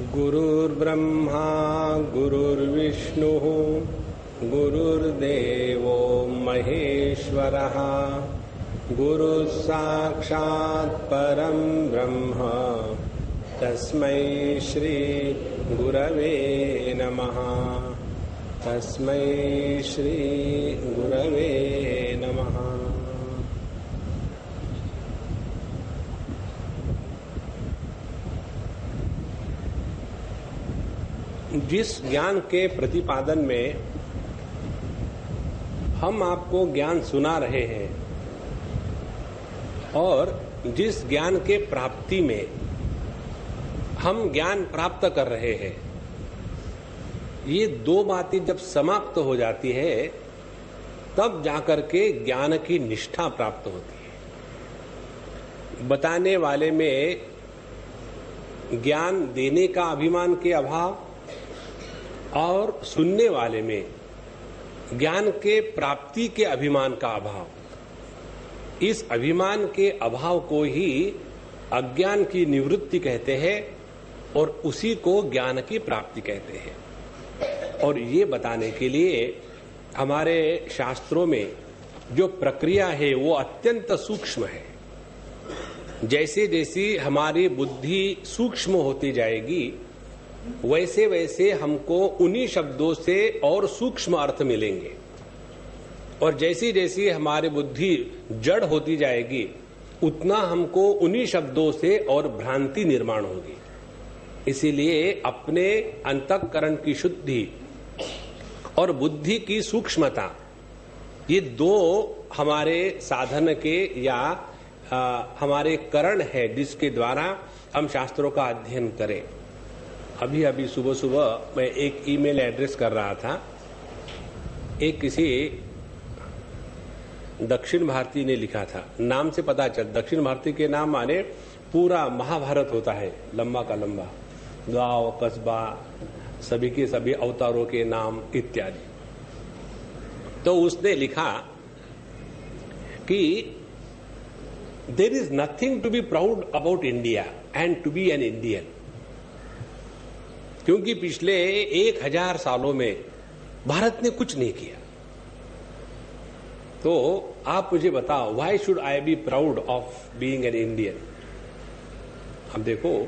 गुरुर्ब्रह्मा गुरुर्विष्णुः गुरुर्देवो महेश्वरः गुरुः साक्षात् परं ब्रह्म तस्मै श्री गुरवे नमः। तस्मै श्री गुरवे नमः। जिस ज्ञान के प्रतिपादन में हम आपको ज्ञान सुना रहे हैं और जिस ज्ञान के प्राप्ति में हम ज्ञान प्राप्त कर रहे हैं, ये दो बातें जब समाप्त हो जाती है तब जाकर के ज्ञान की निष्ठा प्राप्त होती है। बताने वाले में ज्ञान देने का अभिमान के अभाव और सुनने वाले में ज्ञान के प्राप्ति के अभिमान का अभाव, इस अभिमान के अभाव को ही अज्ञान की निवृत्ति कहते हैं और उसी को ज्ञान की प्राप्ति कहते हैं। और ये बताने के लिए हमारे शास्त्रों में जो प्रक्रिया है वो अत्यंत सूक्ष्म है। जैसे जैसे हमारी बुद्धि सूक्ष्म होती जाएगी वैसे वैसे हमको उन्हीं शब्दों से और सूक्ष्म अर्थ मिलेंगे, और जैसी जैसी हमारी बुद्धि जड़ होती जाएगी उतना हमको उन्हीं शब्दों से और भ्रांति निर्माण होगी। इसीलिए अपने अंतःकरण की शुद्धि और बुद्धि की सूक्ष्मता, ये दो हमारे साधन के या हमारे करण है जिसके द्वारा हम शास्त्रों का अध्ययन करें। अभी अभी सुबह सुबह मैं एक ईमेल एड्रेस कर रहा था। एक किसी दक्षिण भारतीय ने लिखा था, नाम से पता चल, दक्षिण भारतीय के नाम माने पूरा महाभारत होता है लंबा का लंबा, गांव कस्बा सभी के सभी अवतारों के नाम इत्यादि। तो उसने लिखा कि there is nothing to be proud about India and to be an Indian, क्योंकि पिछले 1000 सालों में भारत ने कुछ नहीं किया। तो आप मुझे बताओ, why should I be proud of being an Indian. अब देखो,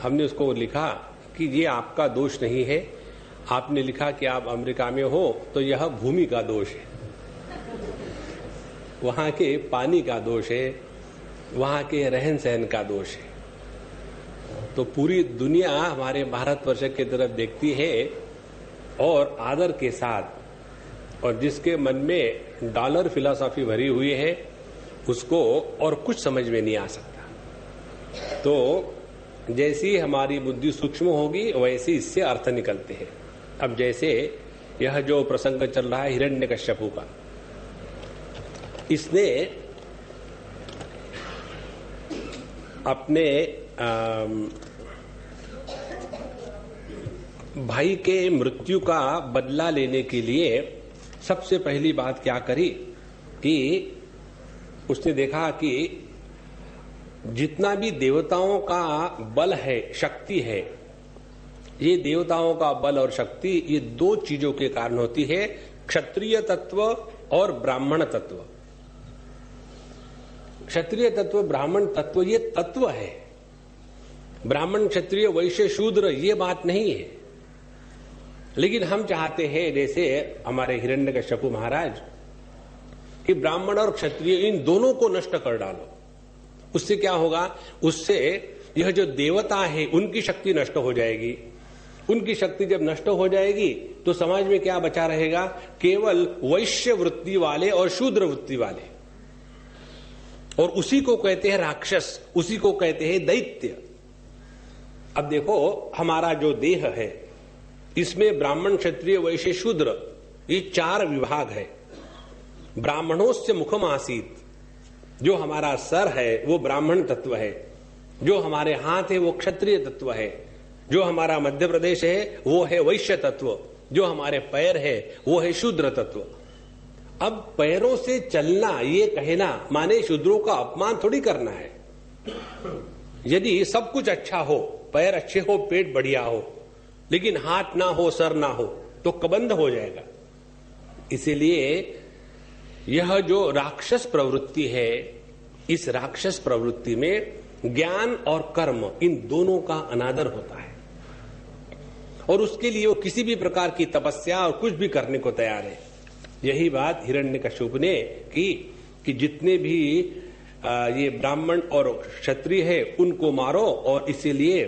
हमने उसको लिखा कि ये आपका दोष नहीं है। आपने लिखा कि आप अमेरिका में हो तो यह भूमि का दोष है, वहां के पानी का दोष है, वहां के रहन सहन का दोष है। तो पूरी दुनिया हमारे भारतवर्ष की तरफ देखती है और आदर के साथ, और जिसके मन में डॉलर फिलॉसफी भरी हुई है उसको और कुछ समझ में नहीं आ सकता। तो जैसी हमारी बुद्धि सूक्ष्म होगी वैसे इससे अर्थ निकलते हैं। अब जैसे यह जो प्रसंग चल रहा है हिरण्यकश्यपु का, इसने अपने भाई के मृत्यु का बदला लेने के लिए सबसे पहली बात क्या करी कि उसने देखा कि जितना भी देवताओं का बल है, शक्ति है, ये देवताओं का बल और शक्ति ये दो चीजों के कारण होती है, क्षत्रिय तत्व और ब्राह्मण तत्व। क्षत्रिय तत्व ब्राह्मण तत्व ये तत्व है। ब्राह्मण क्षत्रिय वैश्य शूद्र ये बात नहीं है। लेकिन हम चाहते हैं, जैसे हमारे हिरण्यकश्यपु महाराज, कि ब्राह्मण और क्षत्रिय इन दोनों को नष्ट कर डालो। उससे क्या होगा? उससे यह जो देवता है उनकी शक्ति नष्ट हो जाएगी। उनकी शक्ति जब नष्ट हो जाएगी तो समाज में क्या बचा रहेगा? केवल वैश्य वृत्ति वाले और शूद्र वृत्ति वाले, और उसी को कहते हैं राक्षस, उसी को कहते हैं दैत्य। अब देखो, हमारा जो देह है इसमें ब्राह्मण क्षत्रिय वैश्य शूद्र ये 4 विभाग है। ब्राह्मणोस्य मुखम आसीत, जो हमारा सर है वो ब्राह्मण तत्व है, जो हमारे हाथ है वो क्षत्रिय तत्व है, जो हमारा मध्य प्रदेश है वो है वैश्य तत्व, जो हमारे पैर है वो है शूद्र तत्व। अब पैरों से चलना ये कहना माने शूद्रों का अपमान थोड़ी करना है। यदि सब कुछ अच्छा हो पैर अच्छे हो, पेट बढ़िया हो, लेकिन हाथ ना हो, सर ना हो, तो कबंध हो जाएगा। इसीलिए यह जो राक्षस प्रवृत्ति है, इस राक्षस प्रवृत्ति में ज्ञान और कर्म, इन दोनों का अनादर होता है, और उसके लिए वो किसी भी प्रकार की तपस्या और कुछ भी करने को तैयार है। यही बात हिरण्यकश्यप ने की कि जितने भी ये ब्राह्मण और क्षत्रिय है उनको मारो, और इसीलिए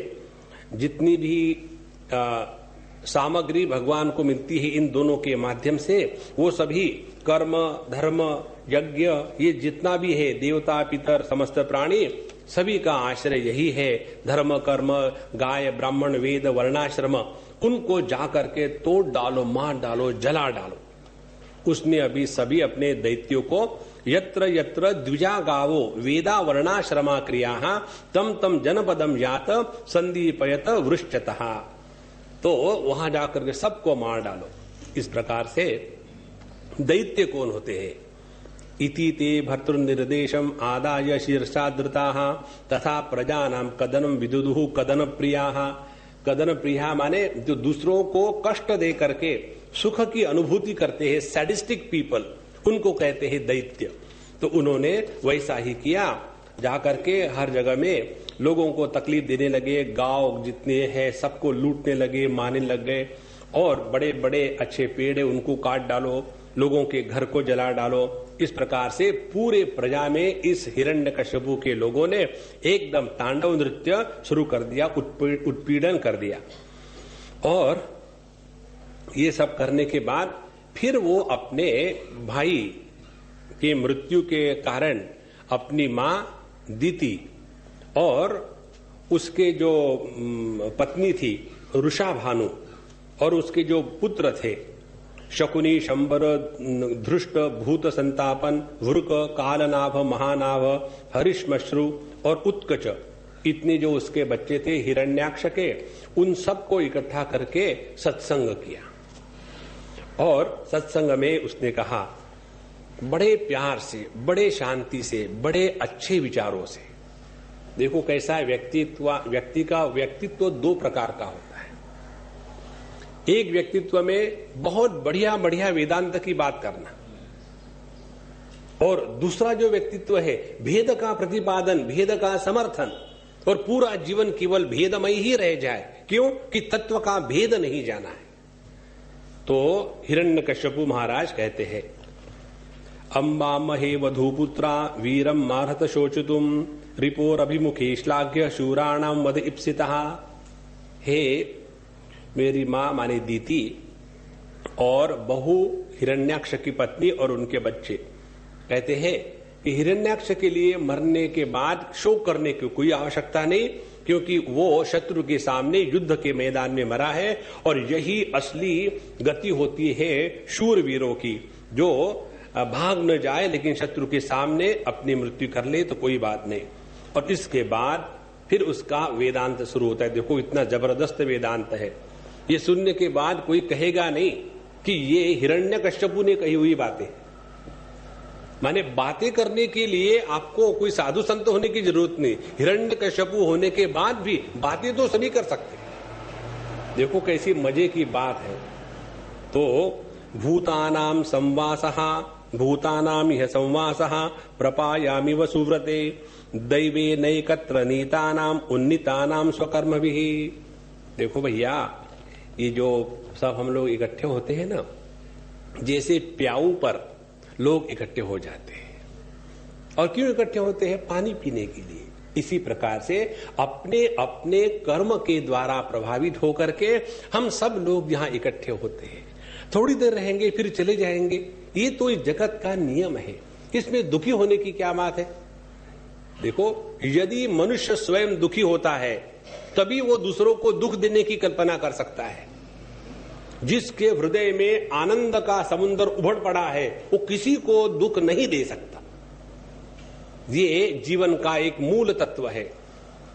जितनी भी सामग्री भगवान को मिलती है इन दोनों के माध्यम से, वो सभी कर्म, धर्म, यज्ञ, ये जितना भी है, देवता, पितर, समस्त प्राणी, सभी का आश्रय यही है। धर्म, कर्म, गाय, ब्राह्मण, वेद, वर्णाश्रम, उनको जाकर के तोड़ डालो, मार डालो, जला डालो। उसने अभी सभी अपने दैत्यों को यत्र यत्र द्विजा गावो वेदा वर्णाश्रमा क्रिया तम तम जनपदम यात संदीपयत वृश्चतः, तो वहां जाकर के सबको मार डालो। इस प्रकार से दैत्य कौन होते हैं? इति ते भर्तृनिर्देशम आदाय शीर्षादृताः तथा प्रजानां कदनं विदुदुः कदन प्रियाः। कदन प्रिया माने जो दूसरों को कष्ट दे करके सुख की अनुभूति करते हैं, सैडिस्टिक पीपल, उनको कहते हैं दैत्य। तो उन्होंने वैसा ही किया, जाकर के हर जगह में लोगों को तकलीफ देने लगे, गांव जितने हैं सबको लूटने लगे, मारने लग गए, और बड़े बड़े अच्छे पेड़ है उनको काट डालो, लोगों के घर को जला डालो। इस प्रकार से पूरे प्रजा में इस हिरण्यकश्यपु के लोगों ने एकदम तांडव नृत्य शुरू कर दिया, उत्पीड़न कर दिया। और ये सब करने के बाद फिर वो अपने भाई के मृत्यु के कारण अपनी मां दीति और उसके जो पत्नी थी रुषाभानु और उसके जो पुत्र थे शकुनी, शंबर, धृष्ट, भूत संतापन, वृक, कालनाभ, महानाभ, हरिश्मश्रु और उत्कच, इतने जो उसके बच्चे थे हिरण्याक्ष के, उन सबको इकट्ठा करके सत्संग किया। और सत्संग में उसने कहा बड़े प्यार से, बड़े शांति से, बड़े अच्छे विचारों से। देखो कैसा है व्यक्ति का व्यक्तित्व दो प्रकार का होता है। एक व्यक्तित्व में बहुत बढ़िया बढ़िया वेदांत की बात करना, और दूसरा जो व्यक्तित्व है भेद का प्रतिपादन, भेद का समर्थन, और पूरा जीवन केवल भेदमय ही रह जाए। क्यों? कि तत्व का भेद नहीं जाना है। तो हिरण्यकश्यपु महाराज कहते हैं अम्बा महे वधूपुत्रा वीरम मारहत शोचितुम रिपोर अभिमुखे श्लाघ्य शूराणाम वध इप्सितः। हे मेरी मां माने दीति और बहू हिरण्याक्ष की पत्नी और उनके बच्चे कहते हैं कि हिरण्याक्ष के लिए मरने के बाद शोक करने की कोई आवश्यकता नहीं, क्योंकि वो शत्रु के सामने युद्ध के मैदान में मरा है, और यही असली गति होती है शूरवीरों की, जो भाग न जाए लेकिन शत्रु के सामने अपनी मृत्यु कर ले तो कोई बात नहीं। और इसके बाद फिर उसका वेदांत शुरू होता है। देखो इतना जबरदस्त वेदांत है, ये सुनने के बाद कोई कहेगा नहीं कि ये हिरण्यकश्यपु ने कही हुई बातें। माने बातें करने के लिए आपको कोई साधु संत होने की जरूरत नहीं, हिरण्यकश्यपु होने के बाद भी बातें तो सभी कर सकते। देखो कैसी मजे की बात है। तो भूतानाम संवासः भूतानाम यह संवासः प्रपायामि व सुव्रते दैवे नैकत्र नीतानाम उन्नीतानाम स्वकर्मभिः। देखो भैया, ये जो सब हम लोग इकट्ठे होते हैं ना, जैसे प्याऊ पर लोग इकट्ठे हो जाते हैं। और क्यों इकट्ठे होते हैं? पानी पीने के लिए। इसी प्रकार से अपने अपने कर्म के द्वारा प्रभावित होकर के हम सब लोग यहाँ इकट्ठे होते हैं। थोड़ी देर रहेंगे फिर चले जाएंगे, ये तो इस जगत का नियम है, इसमें दुखी होने की क्या बात है? देखो, यदि मनुष्य स्वयं दुखी होता है तभी वो दूसरों को दुख देने की कल्पना कर सकता है। जिसके हृदय में आनंद का समुद्र उभड़ पड़ा है वो किसी को दुख नहीं दे सकता। ये जीवन का एक मूल तत्व है।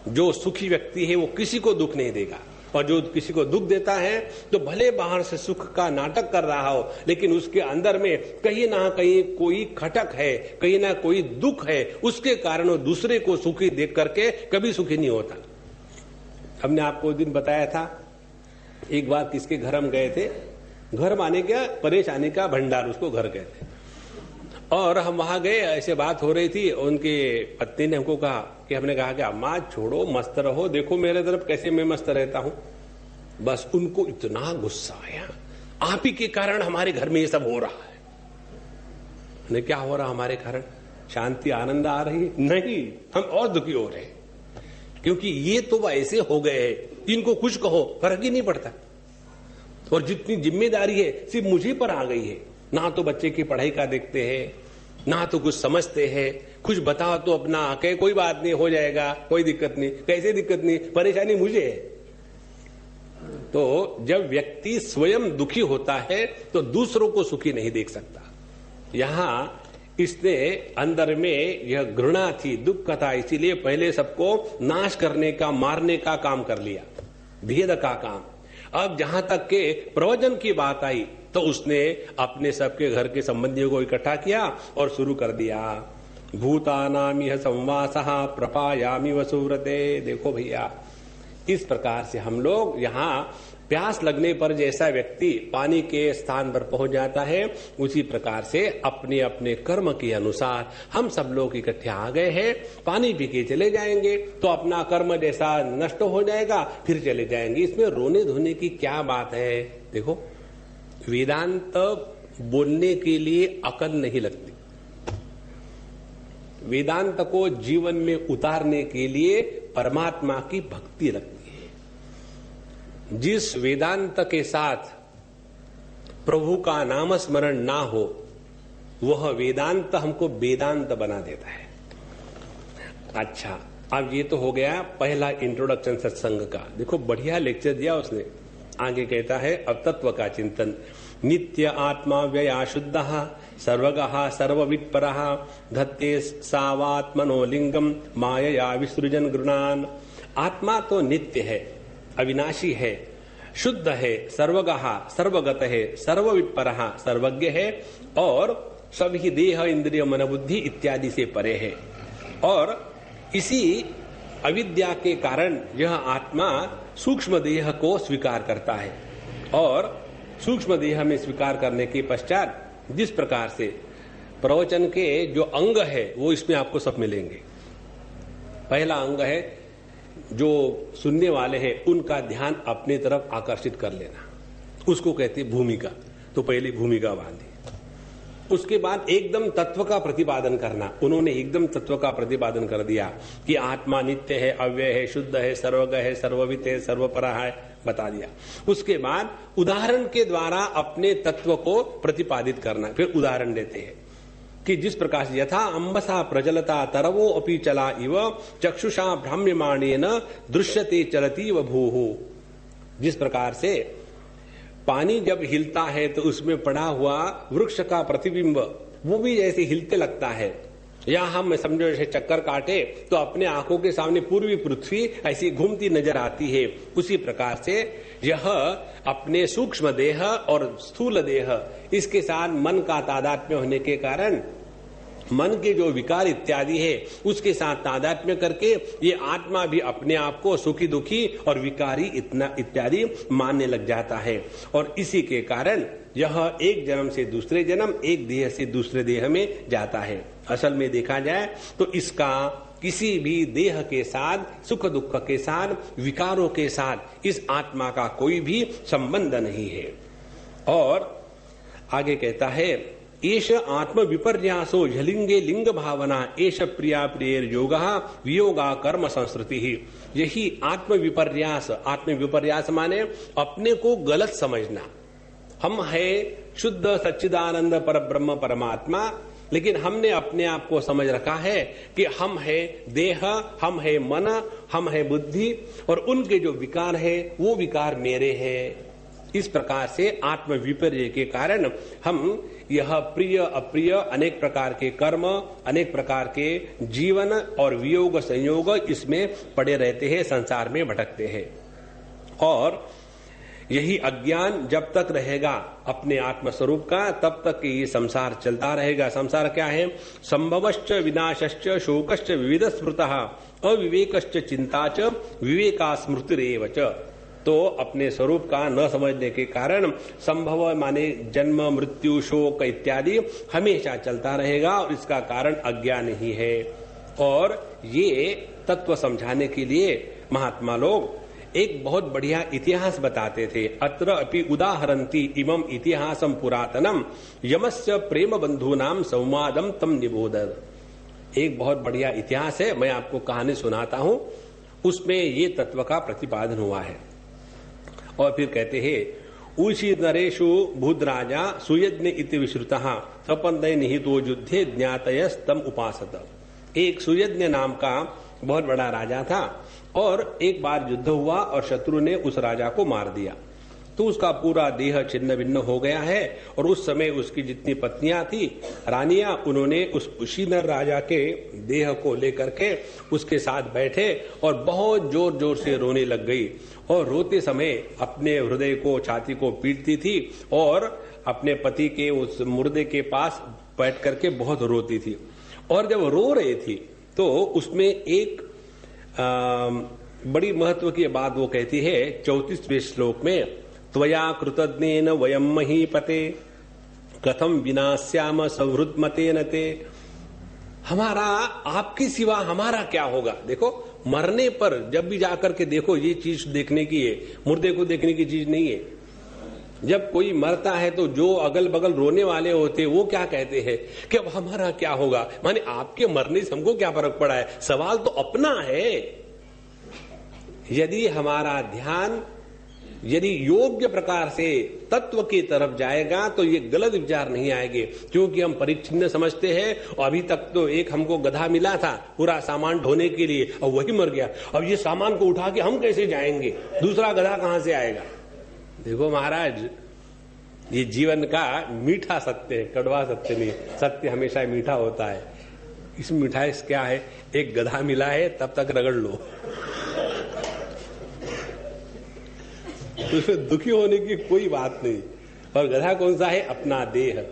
जो सुखी व्यक्ति है वो किसी को दुख नहीं देगा, और जो किसी को दुख देता है तो भले बाहर से सुख का नाटक कर रहा हो, लेकिन उसके अंदर में कहीं ना कहीं कोई खटक है, कहीं ना कोई दुख है, उसके कारण वो दूसरे को सुखी देख करके कभी सुखी नहीं होता। हमने आपको दिन बताया था, एक बार किसके घर हम गए थे, घर माने क्या, परेशानी का भंडार, उसको घर कहते। और हम वहां गए, ऐसे बात हो रही थी, उनके पत्नी ने हमको कहा कि, हमने कहा कि अम्मा छोड़ो, मस्त रहो, देखो मेरे तरफ कैसे मैं मस्त रहता हूं। बस उनको इतना गुस्सा आया, आप ही के कारण हमारे घर में ये सब हो रहा है। क्या हो रहा हमारे कारण? शांति आनंद आ रही है? नहीं, हम और दुखी हो रहे हैं, क्योंकि ये तो ऐसे हो गए हैं, इनको कुछ कहो फर्क ही नहीं पड़ता। और जितनी जिम्मेदारी है सिर्फ मुझे पर आ गई है, ना तो बच्चे की पढ़ाई का देखते हैं, ना तो कुछ समझते हैं, कुछ बताओ तो अपना कहे कोई बात नहीं, हो जाएगा, कोई दिक्कत नहीं। कैसे दिक्कत नहीं, परेशानी मुझे है। तो जब व्यक्ति स्वयं दुखी होता है तो दूसरों को सुखी नहीं देख सकता। यहां इसने अंदर में यह घृणा थी, दुख था, इसीलिए पहले सबको नाश करने का, मारने का काम कर लिया, भेद का काम। अब जहां तक के प्रवचन की बात आई तो उसने अपने सबके घर के संबंधियों को इकट्ठा किया और शुरू कर दिया, भूतानामिह संवासः प्रपायामि वसुव्रते। देखो भैया, इस प्रकार से हम लोग यहां प्यास लगने पर जैसा व्यक्ति पानी के स्थान पर पहुंच जाता है, उसी प्रकार से अपने अपने कर्म के अनुसार हम सब लोग इकट्ठे आ गए हैं। पानी पी के चले जाएंगे तो अपना कर्म जैसा नष्ट हो जाएगा, फिर चले जाएंगे। इसमें रोने धोने की क्या बात है? देखो, वेदांत बोलने के लिए अकल नहीं लगती, वेदांत को जीवन में उतारने के लिए परमात्मा की भक्ति लगती है। जिस वेदांत के साथ प्रभु का नाम स्मरण ना हो, वह वेदांत हमको वेदांत बना देता है। अच्छा, अब ये तो हो गया पहला इंट्रोडक्शन सत्संग का। देखो बढ़िया लेक्चर दिया उसने। आगे कहता है अब तत्व का चिंतन। नित्य आत्मा व्यया शुद्ध सर्वगः सर्ववित्परः धत्ते सावात्मनो लिंगम मायया विसृजन गृणान। आत्मा तो नित्य है, अविनाशी है, शुद्ध है, सर्वगः सर्वगत है, सर्ववित्परः सर्वज्ञ है और सभी देह इंद्रिय मन बुद्धि इत्यादि से परे है। और इसी अविद्या के कारण यह आत्मा सूक्ष्म देह को स्वीकार करता है और सूक्ष्म देह में स्वीकार करने के पश्चात जिस प्रकार से प्रवचन के जो अंग है वो इसमें आपको सब मिलेंगे। पहला अंग है जो सुनने वाले हैं उनका ध्यान अपनी तरफ आकर्षित कर लेना, उसको कहते भूमिका। तो पहली भूमिका बांधी, उसके बाद एकदम तत्व का प्रतिपादन करना। उन्होंने एकदम तत्व का प्रतिपादन कर दिया कि आत्मा नित्य है, अव्यय है, शुद्ध है, सर्वज्ञ है, सर्ववित है, सर्वपरा है, बता दिया। उसके बाद उदाहरण के द्वारा अपने तत्व को प्रतिपादित करना। फिर उदाहरण देते हैं कि जिस प्रकार से यथा अंबसा प्रजलता तरवो अपि चला इव चक्षुषा भ्राम्यमाणेन दृश्यते चलती व भूः। जिस प्रकार से पानी जब हिलता है तो उसमें पड़ा हुआ वृक्ष का प्रतिबिंब वो भी जैसे हिलते लगता है, या हम समझो जैसे चक्कर काटे तो अपने आंखों के सामने पूर्वी पृथ्वी ऐसी घूमती नजर आती है। उसी प्रकार से यह अपने सूक्ष्म देह और स्थूल देह इसके साथ मन का तादात्म्य होने के कारण मन के जो विकार इत्यादि है उसके साथ तादात्म्य करके ये आत्मा भी अपने आप को सुखी दुखी और विकारी इतना इत्यादि मानने लग जाता है। और इसी के कारण यह एक जन्म से दूसरे जन्म, एक देह से दूसरे देह में जाता है। असल में देखा जाए तो इसका किसी भी देह के साथ, सुख दुख के साथ, विकारों के साथ इस आत्मा का कोई भी संबंध नहीं है। और आगे कहता है एष आत्म विपर्यासो झलिंगे लिंग भावना एष प्रिया प्रियर योगा वियोगा कर्म संस्कृति ही। यही आत्म विपर्यास, आत्म विपर्यास माने अपने को गलत समझना। हम है शुद्ध सच्चिदानंद पर ब्रह्म परमात्मा, लेकिन हमने अपने आप को समझ रखा है कि हम है देह, हम है मन, हम है बुद्धि और उनके जो विकार है वो विकार मेरे हैं। इस प्रकार से आत्म विपर्य के कारण हम यह प्रिय अप्रिय अनेक प्रकार के कर्म, अनेक प्रकार के जीवन और वियोग संयोग इसमें पड़े रहते हैं, संसार में भटकते हैं। और यही अज्ञान जब तक रहेगा अपने आत्मस्वरूप का, तब तक ये संसार चलता रहेगा। संसार क्या है? संभवश्च विनाशश्च शोकश्च विविध स्मृतः अविवेकश्च चिंता च विवेका स्मृतिरेव च। तो अपने स्वरूप का न समझने के कारण संभव माने जन्म, मृत्यु, शोक इत्यादि हमेशा चलता रहेगा और इसका कारण अज्ञान ही है। और ये तत्व समझाने के लिए महात्मा लोग एक बहुत बढ़िया इतिहास बताते थे। अत्र अपि उदाहरन्ति इमं इतिहासं पुरातनम यमस्य प्रेम बंधूनाम संवादम तम निबोधत। एक बहुत बढ़िया इतिहास है, मैं आपको कहानी सुनाता हूं, उसमें ये तत्व का प्रतिपादन हुआ है। और फिर कहते हैं ऊषि नरेशु भूद्राजा सुयज्ञ इति विश्रुतः सपन्नय निहितो युद्धे ज्ञातयस्तम उपासत। एक सुयज्ञ नाम का बहुत बड़ा राजा था और एक बार युद्ध हुआ और शत्रु ने उस राजा को मार दिया, तो उसका पूरा देह छिन्न भिन्न हो गया है। और उस समय उसकी जितनी पत्नियां थी, रानियां, उन्होंने उस कुशीनर राजा के देह को लेकर के उसके साथ बैठे और बहुत जोर जोर से रोने लग गई। और रोते समय अपने हृदय को, छाती को पीटती थी और अपने पति के उस मुर्दे के पास बैठ करके बहुत रोती थी। और जब रो रही थी तो उसमें एक बड़ी महत्व की बात वो कहती है 34वें श्लोक में, त्वया कृतज्ञेन वयम महीपते कथम विनाश्याम सवृत्मतेन ते। हमारा, आपके सिवा हमारा क्या होगा। देखो, मरने पर जब भी जाकर के देखो, ये चीज देखने की है, मुर्दे को देखने की चीज नहीं है। जब कोई मरता है तो जो अगल बगल रोने वाले होते वो क्या कहते हैं कि अब हमारा क्या होगा, माने आपके मरने से हमको क्या फर्क पड़ा है, सवाल तो अपना है। यदि हमारा ध्यान यदि योग्य प्रकार से तत्व की तरफ जाएगा तो ये गलत विचार नहीं आएंगे, क्योंकि हम परिच्छिन्न समझते हैं। और अभी तक तो एक हमको गधा मिला था पूरा सामान ढोने के लिए और वही मर गया, अब ये सामान को उठा के हम कैसे जाएंगे, दूसरा गधा कहां से आएगा। देखो महाराज, ये जीवन का मीठा सत्य है, कड़वा सत्य नहीं। सत्य हमेशा मीठा होता है। इस मिठाई क्या है, एक गधा मिला है तब तक रगड़ लो, तो उसमें दुखी होने की कोई बात नहीं। और गधा कौन सा है, अपना देह,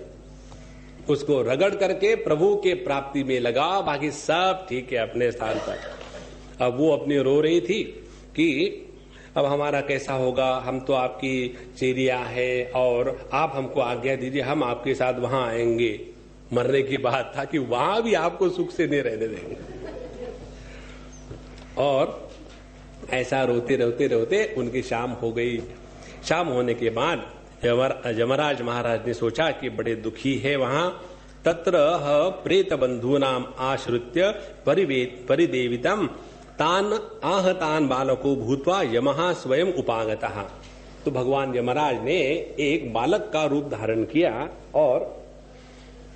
उसको रगड़ करके प्रभु के प्राप्ति में लगाओ, बाकी सब ठीक है अपने स्थान पर। अब वो अपनी रो रही थी कि अब हमारा कैसा होगा, हम तो आपकी चेरिया है और आप हमको आज्ञा दीजिए, हम आपके साथ वहां आएंगे। मरने की बात था कि वहां भी आपको सुख से नहीं रहने देंगे। और ऐसा रोते रोते रोते उनकी शाम हो गई। शाम होने के बाद यमराज महाराज ने सोचा कि बड़े दुखी है वहां। तत्र प्रेत बंधु नाम आश्रित्य परिदेवितम तान आहतान बालको भूत्वा यमः स्वयं उपागतः। तो भगवान यमराज ने एक बालक का रूप धारण किया और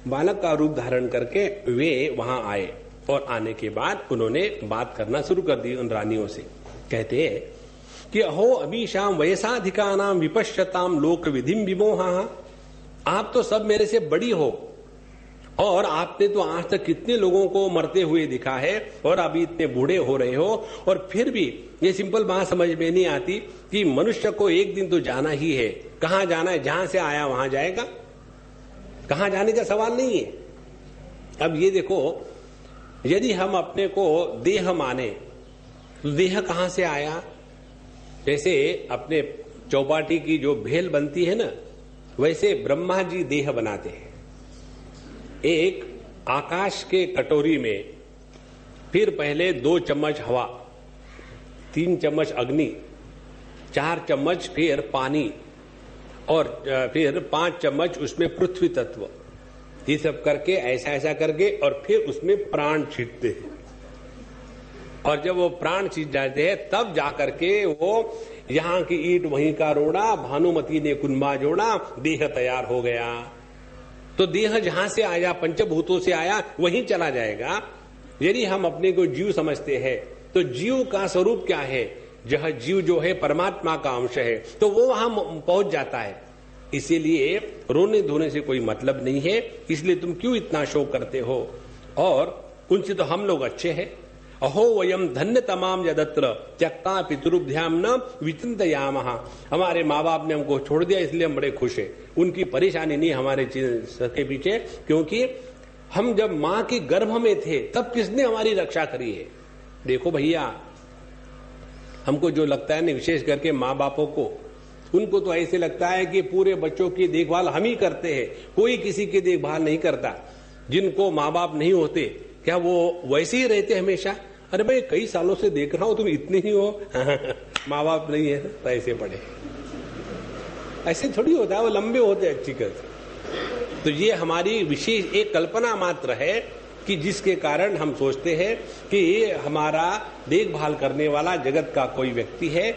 बालक का रूप धारण करके वे वहां आए। और आने के बाद उन्होंने बात करना शुरू कर दी उन रानियों से। कहते हैं कि अहो अमीशाम वयसाधिकानाम विपश्यताम लोक विधिम विमोहा। आप तो सब मेरे से बड़ी हो और आपने तो आज तक कितने लोगों को मरते हुए दिखा है और अभी इतने बूढ़े हो रहे हो, और फिर भी ये सिंपल बात समझ में नहीं आती कि मनुष्य को एक दिन तो जाना ही है। कहां जाना है, जहां से आया वहां जाएगा, कहां जाने का सवाल नहीं है। अब ये देखो, यदि हम अपने को देह माने तो देह कहां से आया। जैसे अपने चौपाटी की जो भेल बनती है ना, वैसे ब्रह्मा जी देह बनाते हैं। एक आकाश के कटोरी में फिर पहले 2 चम्मच हवा, 3 चम्मच अग्नि, 4 चम्मच फिर पानी और फिर 5 चम्मच उसमें पृथ्वी तत्व, ये सब करके ऐसा ऐसा करके और फिर उसमें प्राण छींटते हैं। और जब वो प्राण छींट जाते हैं तब जाकर के वो यहाँ की ईंट वहीं का रोड़ा, भानुमती ने कुंभा जोड़ा, देह तैयार हो गया। तो देह जहां से आया, पंचभूतों से आया, वहीं चला जाएगा। यदि हम अपने को जीव समझते हैं तो जीव का स्वरूप क्या है, जह जीव जो है परमात्मा का अंश है, तो वो वहां पहुंच जाता है। इसीलिए रोने धोने से कोई मतलब नहीं है, इसलिए तुम क्यों इतना शोक करते हो। और उनसे तो हम लोग अच्छे हैं, अहो वयम धन्य तमाम यदत्र त्यक्ता पितृभ्याम न विचिंतयामः। हमारे माँ बाप ने हमको छोड़ दिया इसलिए हम बड़े खुश हैं। उनकी परेशानी नहीं हमारे के पीछे, क्योंकि हम जब माँ के गर्भ में थे तब किसने हमारी रक्षा करी है। देखो भैया, हमको जो लगता है ना, विशेष करके माँ बापों को, उनको तो ऐसे लगता है कि पूरे बच्चों की देखभाल हम ही करते हैं, कोई किसी की देखभाल नहीं करता। जिनको माँ बाप नहीं होते क्या वो वैसे ही रहते हमेशा? अरे भाई कई सालों से देख रहा हूं तुम इतने ही हो माँ बाप नहीं है तो ऐसे पड़े। ऐसे थोड़ी होता है, वो लंबे होते हैं अच्छी करते। तो ये हमारी विशेष एक कल्पना मात्र है कि जिसके कारण हम सोचते हैं कि हमारा देखभाल करने वाला जगत का कोई व्यक्ति है,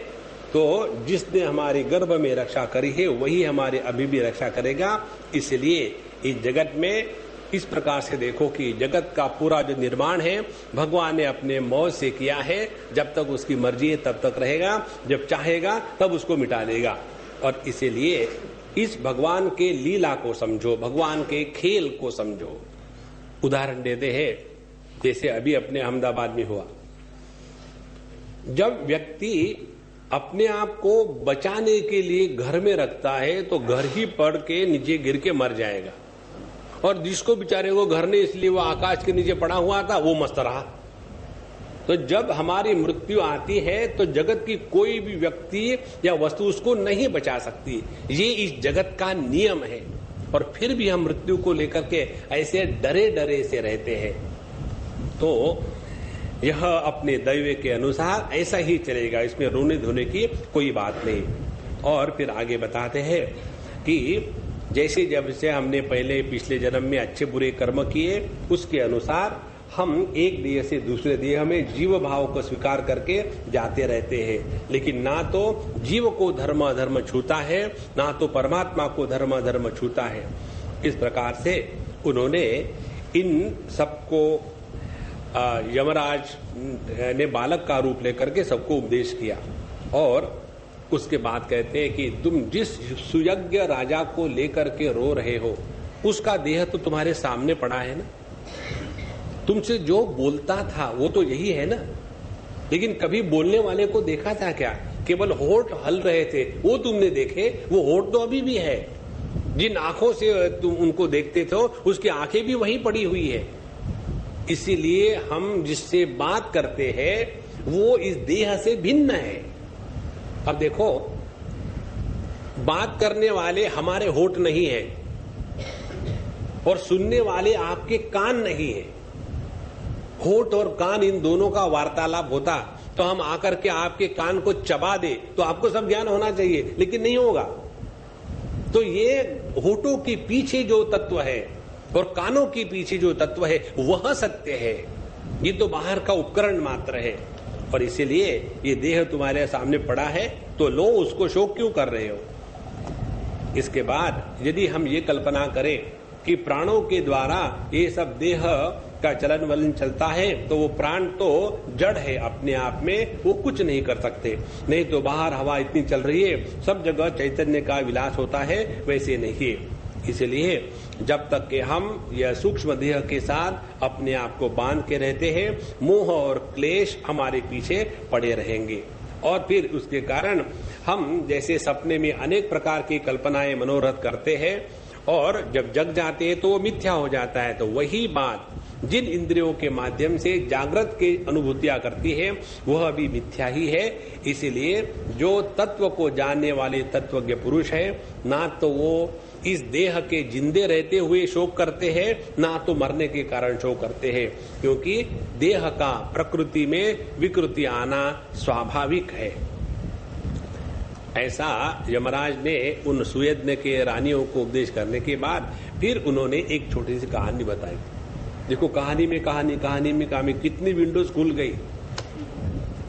तो जिसने हमारे गर्भ में रक्षा करी है वही हमारे अभी भी रक्षा करेगा। इसलिए इस जगत में इस प्रकार से देखो कि जगत का पूरा जो निर्माण है भगवान ने अपने मौज से किया है। जब तक उसकी मर्जी है तब तक रहेगा, जब चाहेगा तब उसको मिटा देगा। और इसीलिए इस भगवान के लीला को समझो, भगवान के खेल को समझो। उदाहरण देते हैं, जैसे अभी अपने अहमदाबाद में हुआ, जब व्यक्ति अपने आप को बचाने के लिए घर में रखता है तो घर ही पड़ के नीचे गिर के मर जाएगा, और जिसको बेचारे को घर ने इसलिए वो आकाश के नीचे पड़ा हुआ था वो मस्त रहा। तो जब हमारी मृत्यु आती है तो जगत की कोई भी व्यक्ति या वस्तु उसको नहीं बचा सकती। ये इस जगत का नियम है, और फिर भी हम मृत्यु को लेकर के ऐसे डरे डरे से रहते हैं। तो यह अपने दैव के अनुसार ऐसा ही चलेगा, इसमें रोने धोने की कोई बात नहीं। और फिर आगे बताते हैं कि जैसे जब से हमने पहले पिछले जन्म में अच्छे बुरे कर्म किए उसके अनुसार हम एक देह से दूसरे देह में जीव भाव को स्वीकार करके जाते रहते हैं। लेकिन ना तो जीव को धर्म अधर्म छूता है, ना तो परमात्मा को धर्म अधर्म छूता है। इस प्रकार से उन्होंने इन सबको यमराज ने बालक का रूप लेकर के सबको उपदेश किया। और उसके बाद कहते हैं कि तुम जिस सुयज्ञ राजा को लेकर के रो रहे हो उसका देह तो तुम्हारे सामने पड़ा है ना। तुमसे जो बोलता था वो तो यही है ना, लेकिन कभी बोलने वाले को देखा था क्या? केवल होठ हल रहे थे वो तुमने देखे, वो होठ तो अभी भी है। जिन आंखों से तुम उनको देखते थे उसकी आंखें भी वहीं पड़ी हुई है। इसीलिए हम जिससे बात करते हैं वो इस देह से भिन्न है। अब देखो, बात करने वाले हमारे होठ नहीं है और सुनने वाले आपके कान नहीं है। होठ और कान इन दोनों का वार्तालाप होता तो हम आकर के आपके कान को चबा दे तो आपको सब ज्ञान होना चाहिए, लेकिन नहीं होगा। तो ये होठों के पीछे जो तत्व है और कानों के पीछे जो तत्व है वह सत्य है। ये तो बाहर का उपकरण मात्र है। और इसीलिए ये देह तुम्हारे सामने पड़ा है तो लो, उसको शोक क्यों कर रहे हो? इसके बाद यदि हम ये कल्पना करें कि प्राणों के द्वारा ये सब देह का चलन वलन चलता है तो वो प्राण तो जड़ है अपने आप में, वो कुछ नहीं कर सकते। नहीं तो बाहर हवा इतनी चल रही है, सब जगह चैतन्य का विलास होता है, वैसे नहीं है। इसलिए जब तक कि हम यह सूक्ष्म देह के साथ अपने आप को बांध के रहते हैं, मोह और क्लेश हमारे पीछे पड़े रहेंगे। और फिर उसके कारण हम जैसे सपने में अनेक प्रकार की कल्पनाएं मनोरथ करते हैं और जब जग जाते हैं तो वो मिथ्या हो जाता है। तो वही बात जिन इंद्रियों के माध्यम से जागृत की अनुभूतियां करती है वह भी मिथ्या ही है। इसीलिए जो तत्व को जानने वाले तत्वज्ञ पुरुष है, ना तो वो इस देह के जिंदे रहते हुए शोक करते हैं, ना तो मरने के कारण शोक करते हैं, क्योंकि देह का प्रकृति में विकृति आना स्वाभाविक है। ऐसा यमराज ने उन सुयज्ञ के रानियों को उपदेश करने के बाद फिर उन्होंने एक छोटी सी कहानी बताई। देखो, कहानी में कहानी कितनी विंडोज खुल गई।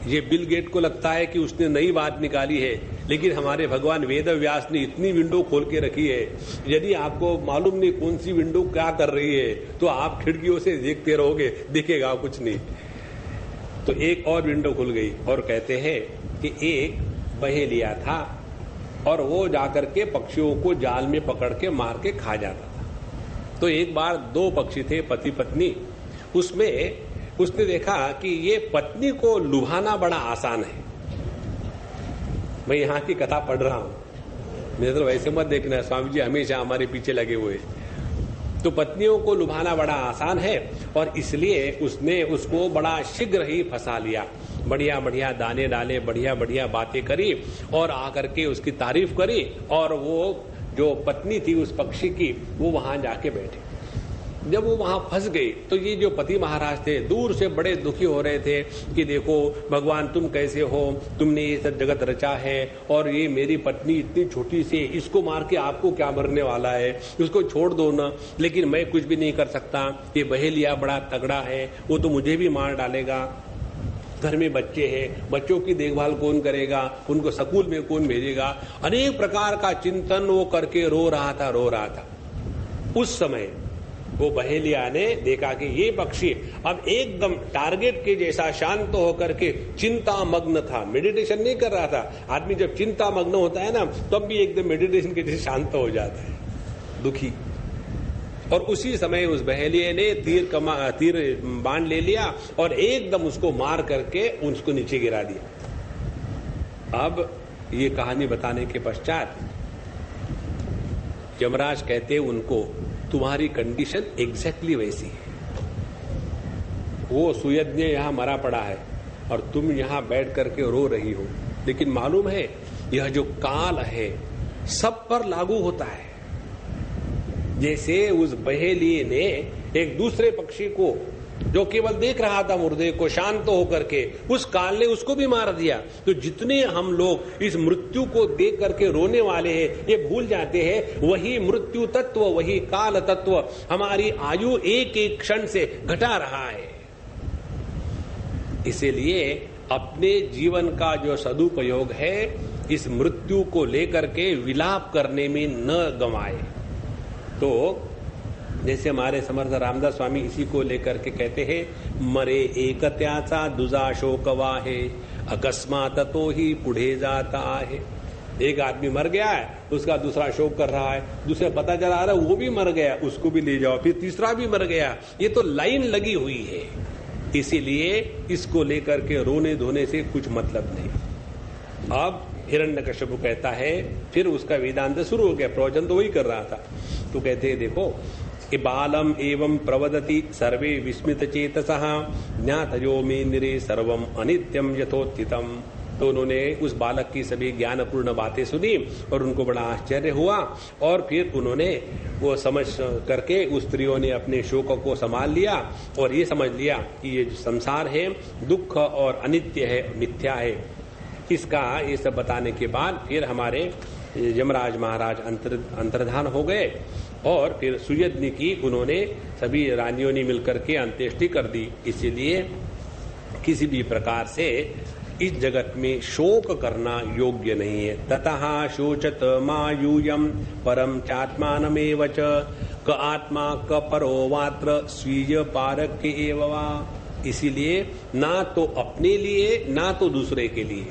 ये बिल गेट को लगता है कि उसने नई बात निकाली है, लेकिन हमारे भगवान वेद व्यास ने इतनी विंडो खोल के रखी है, यदि आपको मालूम नहीं कौन सी विंडो क्या कर रही है तो आप खिड़कियों से देखते रहोगे, दिखेगा कुछ नहीं। तो एक और विंडो खुल गई और कहते हैं कि एक बहेलिया था और वो जाकर के पक्षियों को जाल में पकड़ के मार के खा जाता था। तो एक बार दो पक्षी थे, पति पत्नी, उसमें उसने देखा कि ये पत्नी को लुभाना बड़ा आसान है। मैं यहाँ की कथा पढ़ रहा हूं, मेरे तो वैसे मत देखना, स्वामी जी हमेशा हमारे पीछे लगे हुए। तो पत्नियों को लुभाना बड़ा आसान है और इसलिए उसने उसको बड़ा शीघ्र ही फंसा लिया। बढ़िया बढ़िया दाने डाले, बढ़िया बढ़िया बातें करी और आकर के उसकी तारीफ करी। और वो जो पत्नी थी उस पक्षी की, वो वहां जाके बैठे। जब वो वहां फंस गई तो ये जो पति महाराज थे दूर से बड़े दुखी हो रहे थे कि देखो भगवान तुम कैसे हो, तुमने ये सब जगत रचा है और ये मेरी पत्नी इतनी छोटी सी, इसको मार के आपको क्या मरने वाला है, उसको छोड़ दो ना। लेकिन मैं कुछ भी नहीं कर सकता, ये बहेलिया बड़ा तगड़ा है, वो तो मुझे भी मार डालेगा। घर में बच्चे हैं, बच्चों की देखभाल कौन करेगा, उनको स्कूल में कौन भेजेगा। अनेक प्रकार का चिंतन वो करके रो रहा था। उस समय वो बहेलिया ने देखा कि ये पक्षी अब एकदम टारगेट के जैसा शांत होकर के चिंता मग्न था, मेडिटेशन नहीं कर रहा था। आदमी जब चिंता मग्न होता है ना, तब भी एकदम मेडिटेशन के जैसे शांत हो जाता है, दुखी। और उसी समय उस बहेलिये ने तीर बाण ले लिया और एकदम उसको मार करके उसको नीचे गिरा दिया। अब ये कहानी बताने के पश्चात यमराज कहते उनको, तुम्हारी कंडीशन एग्जैक्टली वैसी है। वो सुयज्ञ यहां मरा पड़ा है और तुम यहां बैठ करके रो रही हो, लेकिन मालूम है यह जो काल है सब पर लागू होता है। जैसे उस बहेलिये ने एक दूसरे पक्षी को जो केवल देख रहा था मुर्दे को, शांत होकर के, उस काल ने उसको भी मार दिया। तो जितने हम लोग इस मृत्यु को देख करके रोने वाले हैं, ये भूल जाते हैं वही मृत्यु तत्व, वही काल तत्व हमारी आयु एक एक क्षण से घटा रहा है। इसीलिए अपने जीवन का जो सदुपयोग है, इस मृत्यु को लेकर के विलाप करने में न गंवाए। तो जैसे हमारे समर्थ रामदास स्वामी इसी को लेकर के कहते हैं, मरे एक त्याचा दुजा शोक वाहे, अकस्मात तो ही पुढे जाता है। एक आदमी मर गया है, उसका दूसरा शोक कर रहा है, दूसरा पता चला रहा है वो भी मर गया, उसको भी ले जाओ, फिर तीसरा भी मर गया। ये तो लाइन लगी हुई है, इसीलिए इसको लेकर के रोने धोने से कुछ मतलब नहीं। अब हिरण्यकश्यप कहता है, फिर उसका वेदांत शुरू हो गया, प्रवचन तो वही कर रहा था। तो कहते हैं देखो, बालम एवं प्रवदति सर्वे विस्मित चेतसः ज्ञातयो मे निरे सर्वम अनित्यम यथोत्थितम। तो उन्होंने उस बालक की सभी ज्ञानपूर्ण बातें सुनी और उनको बड़ा आश्चर्य हुआ। और फिर उन्होंने वो समझ करके उस स्त्रियों ने अपने शोक को संभाल लिया और ये समझ लिया कि ये संसार है दुख और अनित्य है, मिथ्या है। इसका ये सब बताने के बाद फिर हमारे यमराज महाराज अंतर्धान हो गए और फिर सुयज्ञ की उन्होंने सभी रानियों ने मिलकर के अंत्येष्टि कर दी। इसीलिए किसी भी प्रकार से इस जगत में शोक करना योग्य नहीं है। ततः शोचत मायूयम परम चात्मानमेव च, क आत्मा क परो वात्र स्वीय पारक एववा। इसीलिए ना तो अपने लिए ना तो दूसरे के लिए,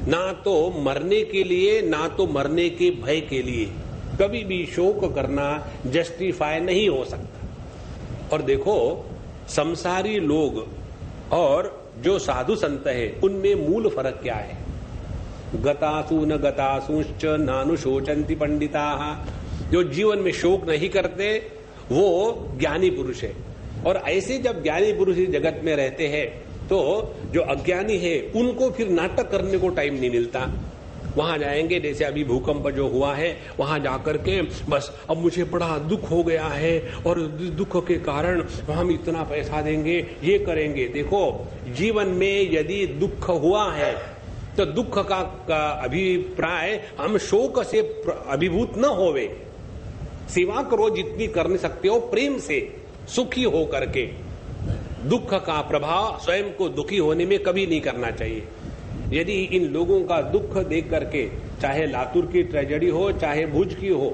ना तो मरने के लिए ना तो मरने के भय के लिए कभी भी शोक करना जस्टिफाई नहीं हो सकता। और देखो, संसारी लोग और जो साधु संत है उनमें मूल फर्क क्या है? गतासु न गतासुश्च नानुशोचन्ति पंडिताः। जो जीवन में शोक नहीं करते वो ज्ञानी पुरुष है। और ऐसे जब ज्ञानी पुरुष इस जगत में रहते हैं तो जो अज्ञानी है उनको फिर नाटक करने को टाइम नहीं मिलता। वहां जाएंगे, जैसे अभी भूकंप जो हुआ है, वहां जाकर के बस अब मुझे बड़ा दुख हो गया है और दुख के कारण हम इतना पैसा देंगे, ये करेंगे। देखो, जीवन में यदि दुख हुआ है तो दुख का अभिप्राय हम शोक से अभिभूत न होवे। सेवा करो जितनी कर सकते हो प्रेम से, सुखी हो करके। दुख का प्रभाव स्वयं को दुखी होने में कभी नहीं करना चाहिए। यदि इन लोगों का दुख देख करके, चाहे लातूर की ट्रेजेडी हो, चाहे भुज की हो,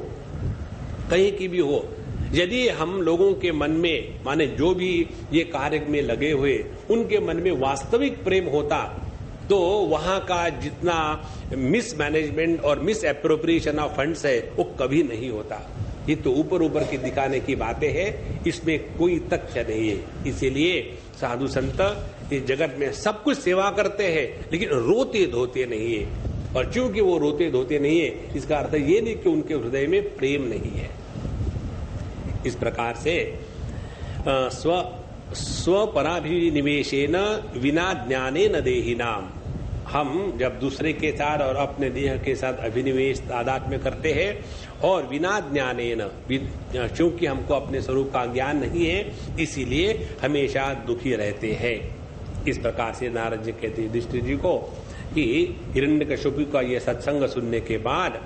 कहीं की भी हो, यदि हम लोगों के मन में, माने जो भी ये कार्य में लगे हुए, उनके मन में वास्तविक प्रेम होता तो वहां का जितना मिसमैनेजमेंट और मिस एप्रोप्रिएशन ऑफ फंड्स है वो कभी नहीं होता। ये तो ऊपर ऊपर की दिखाने की बातें हैं, इसमें कोई तथ्य नहीं है। इसीलिए साधु संत इस जगत में सब कुछ सेवा करते हैं, लेकिन रोते धोते नहीं है। और चूंकि वो रोते धोते नहीं है, इसका अर्थ ये नहीं कि उनके हृदय में प्रेम नहीं है। इस प्रकार से स्वपराभिनिवेशेन विना ज्ञानेन देहिनाम, हम जब दूसरे के साथ और अपने देह के साथ अभिनिवेश तादात्म्य करते हैं और बिना ज्ञानेन, क्योंकि हमको अपने स्वरूप का ज्ञान नहीं है, इसीलिए हमेशा दुखी रहते हैं। इस प्रकार से नारद जी कहते हैं युधिष्ठिर जी को कि हिरण्यकशिपु का यह सत्संग सुनने के बाद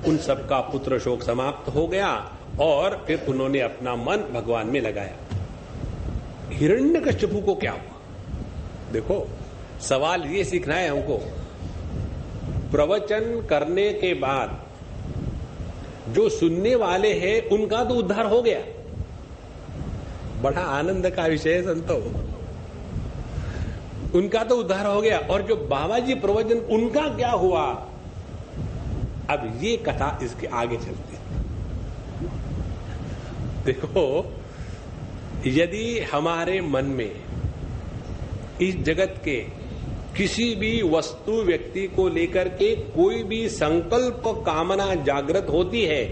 उन सबका पुत्र शोक समाप्त हो गया और फिर उन्होंने अपना मन भगवान में लगाया। हिरण्यकशिपु को क्या हुआ? देखो, सवाल ये सीखना है हमको। प्रवचन करने के बाद जो सुनने वाले हैं उनका तो उद्धार हो गया, बड़ा आनंद का विषय है संतो, उनका तो उद्धार हो गया। और जो बाबा जी प्रवचन, उनका क्या हुआ? अब ये कथा इसके आगे चलती है। देखो, यदि हमारे मन में इस जगत के किसी भी वस्तु व्यक्ति को लेकर के कोई भी संकल्प कामना जागृत होती है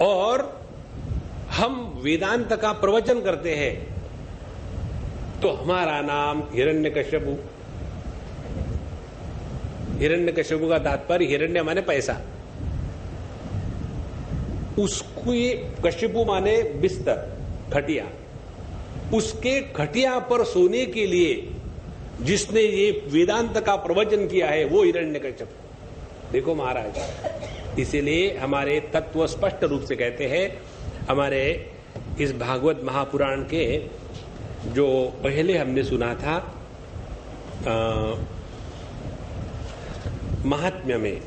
और हम वेदांत का प्रवचन करते हैं, तो हमारा नाम हिरण्यकशिपु। हिरण्यकशिपु का तात्पर्य हिरण्य माने पैसा, उसको ये कशिपु माने बिस्तर, खटिया, उसके खटिया पर सोने के लिए जिसने ये वेदांत का प्रवचन किया है वो हिरण्यकशिपु। देखो महाराज, इसीलिए हमारे तत्व स्पष्ट रूप से कहते हैं, हमारे इस भागवत महापुराण के जो पहले हमने सुना था महात्म्य में,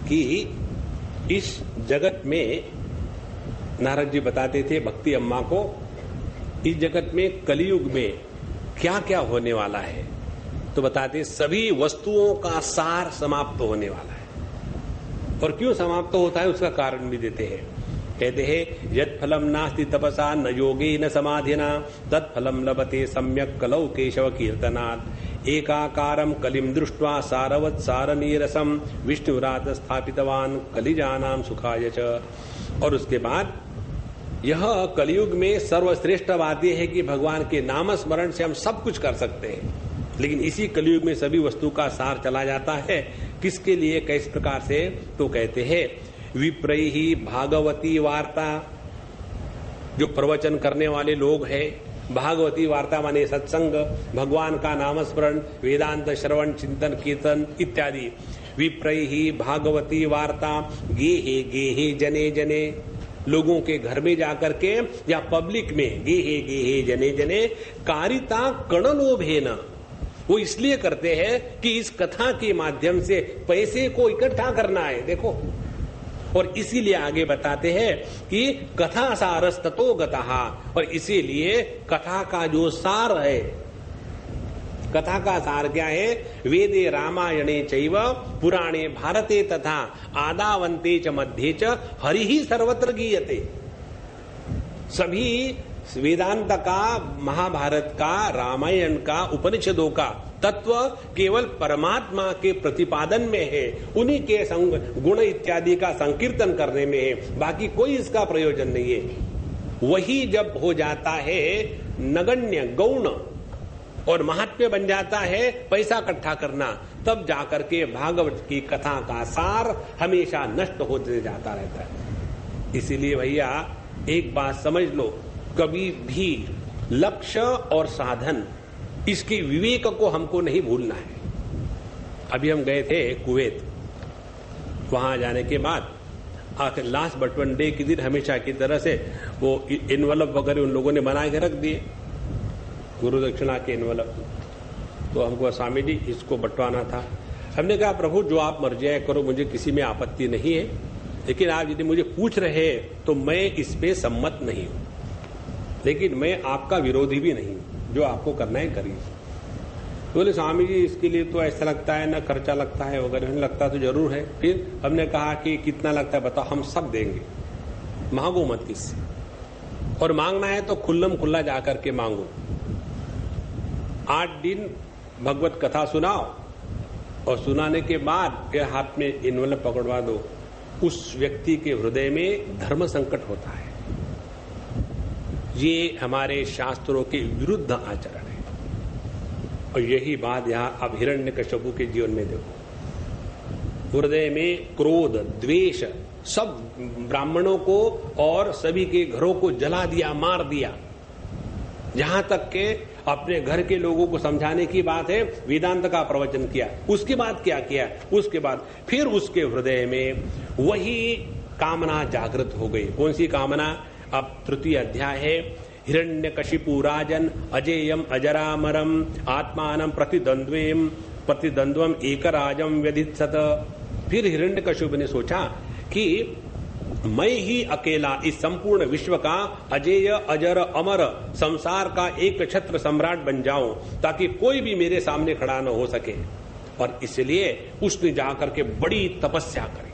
कि इस जगत में नारद जी बताते थे भक्ति अम्मा को, इस जगत में कलयुग में क्या क्या होने वाला है, तो बताते सभी वस्तुओं का सार समाप्त होने वाला है। और क्यों समाप्त होता है उसका कारण भी देते हैं। कहते हैं यत् फलम नास्ति तपसा न योगे न समाधिना तत्फलम लभते सम्यक कलौ केशव कीर्तनात् एकाकारम कलिम दृष्ट्वा सारवत् सारनीरसम विष्णुरात स्थापितवान कलिजानाम सुखाय च। और उसके बाद यह कलयुग में सर्वश्रेष्ठ बात यह है कि भगवान के नाम स्मरण से हम सब कुछ कर सकते हैं, लेकिन इसी कलयुग में सभी वस्तु का सार चला जाता है। किसके लिए, किस प्रकार से? तो कहते हैं विप्रैहि भागवती वार्ता, जो प्रवचन करने वाले लोग हैं, भागवती वार्ता माने सत्संग, भगवान का नाम स्मरण, वेदांत श्रवण चिंतन कीर्तन इत्यादि। विप्रैहि भागवती वार्ता गेहे गेहे जने जने, लोगों के घर में जाकर के या पब्लिक में गेहे गेहे जने जने कारिता कणलोभेन, वो इसलिए करते हैं कि इस कथा के माध्यम से पैसे को इकट्ठा करना है। देखो, और इसीलिए आगे बताते हैं कि कथा सारस ततो गतः, और इसीलिए कथा का जो सार है, कथा का सार क्या है? वेदे रामायणे चैव पुराणे भारते तथा आदावन्ते च मध्ये च हरिहि सर्वत्र गीयते। सभी वेदांत का, महाभारत का, रामायण का, उपनिषदों का तत्व केवल परमात्मा के प्रतिपादन में है, उन्हीं के गुण इत्यादि का संकीर्तन करने में है, बाकी कोई इसका प्रयोजन नहीं है। वही जब हो जाता है नगण्य गौण और महात्म्य बन जाता है पैसा इकट्ठा करना, तब जाकर के भागवत की कथा का सार हमेशा नष्ट होते जाता रहता है। इसीलिए भैया एक बात समझ लो, कभी भी लक्ष्य और साधन, इसके विवेक को हमको नहीं भूलना है। अभी हम गए थे कुवैत, वहां जाने के बाद आखिर लास्ट बट वन डे के दिन हमेशा की तरह से वो एनवलप वगैरह उन लोगों ने बना के रख दिए, गुरु दक्षिणा के एनवलप। तो हमको स्वामी जी इसको बंटवाना था। हमने कहा प्रभु जो आप मर्जी करो, मुझे किसी में आपत्ति नहीं है, लेकिन आप यदि मुझे पूछ रहे हैं तो मैं इस पे सम्मत नहीं हूं, लेकिन मैं आपका विरोधी भी नहीं हूं, जो आपको करना है करिए। बोले स्वामी जी इसके लिए तो ऐसा लगता है ना, खर्चा लगता है वगैरह। लगता तो जरूर है। फिर हमने कहा कि कितना लगता है बताओ, हम सब देंगे, मांगो मत किससे। और मांगना है तो खुल्लम खुल्ला जाकर के मांगो। 8 दिन भगवत कथा सुनाओ और सुनाने के बाद के हाथ में इन्वेलप पकड़वा दो। उस व्यक्ति के हृदय में धर्म संकट होता है। ये हमारे शास्त्रों के विरुद्ध आचरण है। और यही बात यहां अब हिरण्यकश्यपु के जीवन में देखो। हृदय में क्रोध, द्वेष, सब ब्राह्मणों को और सभी के घरों को जला दिया, मार दिया। जहां तक के अपने घर के लोगों को समझाने की बात है, वेदांत का प्रवचन किया। उसके बाद क्या किया? उसके बाद फिर उसके हृदय में वही कामना जागृत हो गई। कौन सी कामना? अब 3य अध्याय है। हिरण्यकशिपु राजन अजेयम अजरामरम आत्मानं प्रतिद्वंद्वम एकराजम व्यधित्सत। फिर हिरण्यकशिपु ने सोचा कि मैं ही अकेला इस संपूर्ण विश्व का अजेय, अजर, अमर संसार का एक छत्र सम्राट बन जाऊं, ताकि कोई भी मेरे सामने खड़ा न हो सके। और इसलिए उसने जाकर के बड़ी तपस्या करी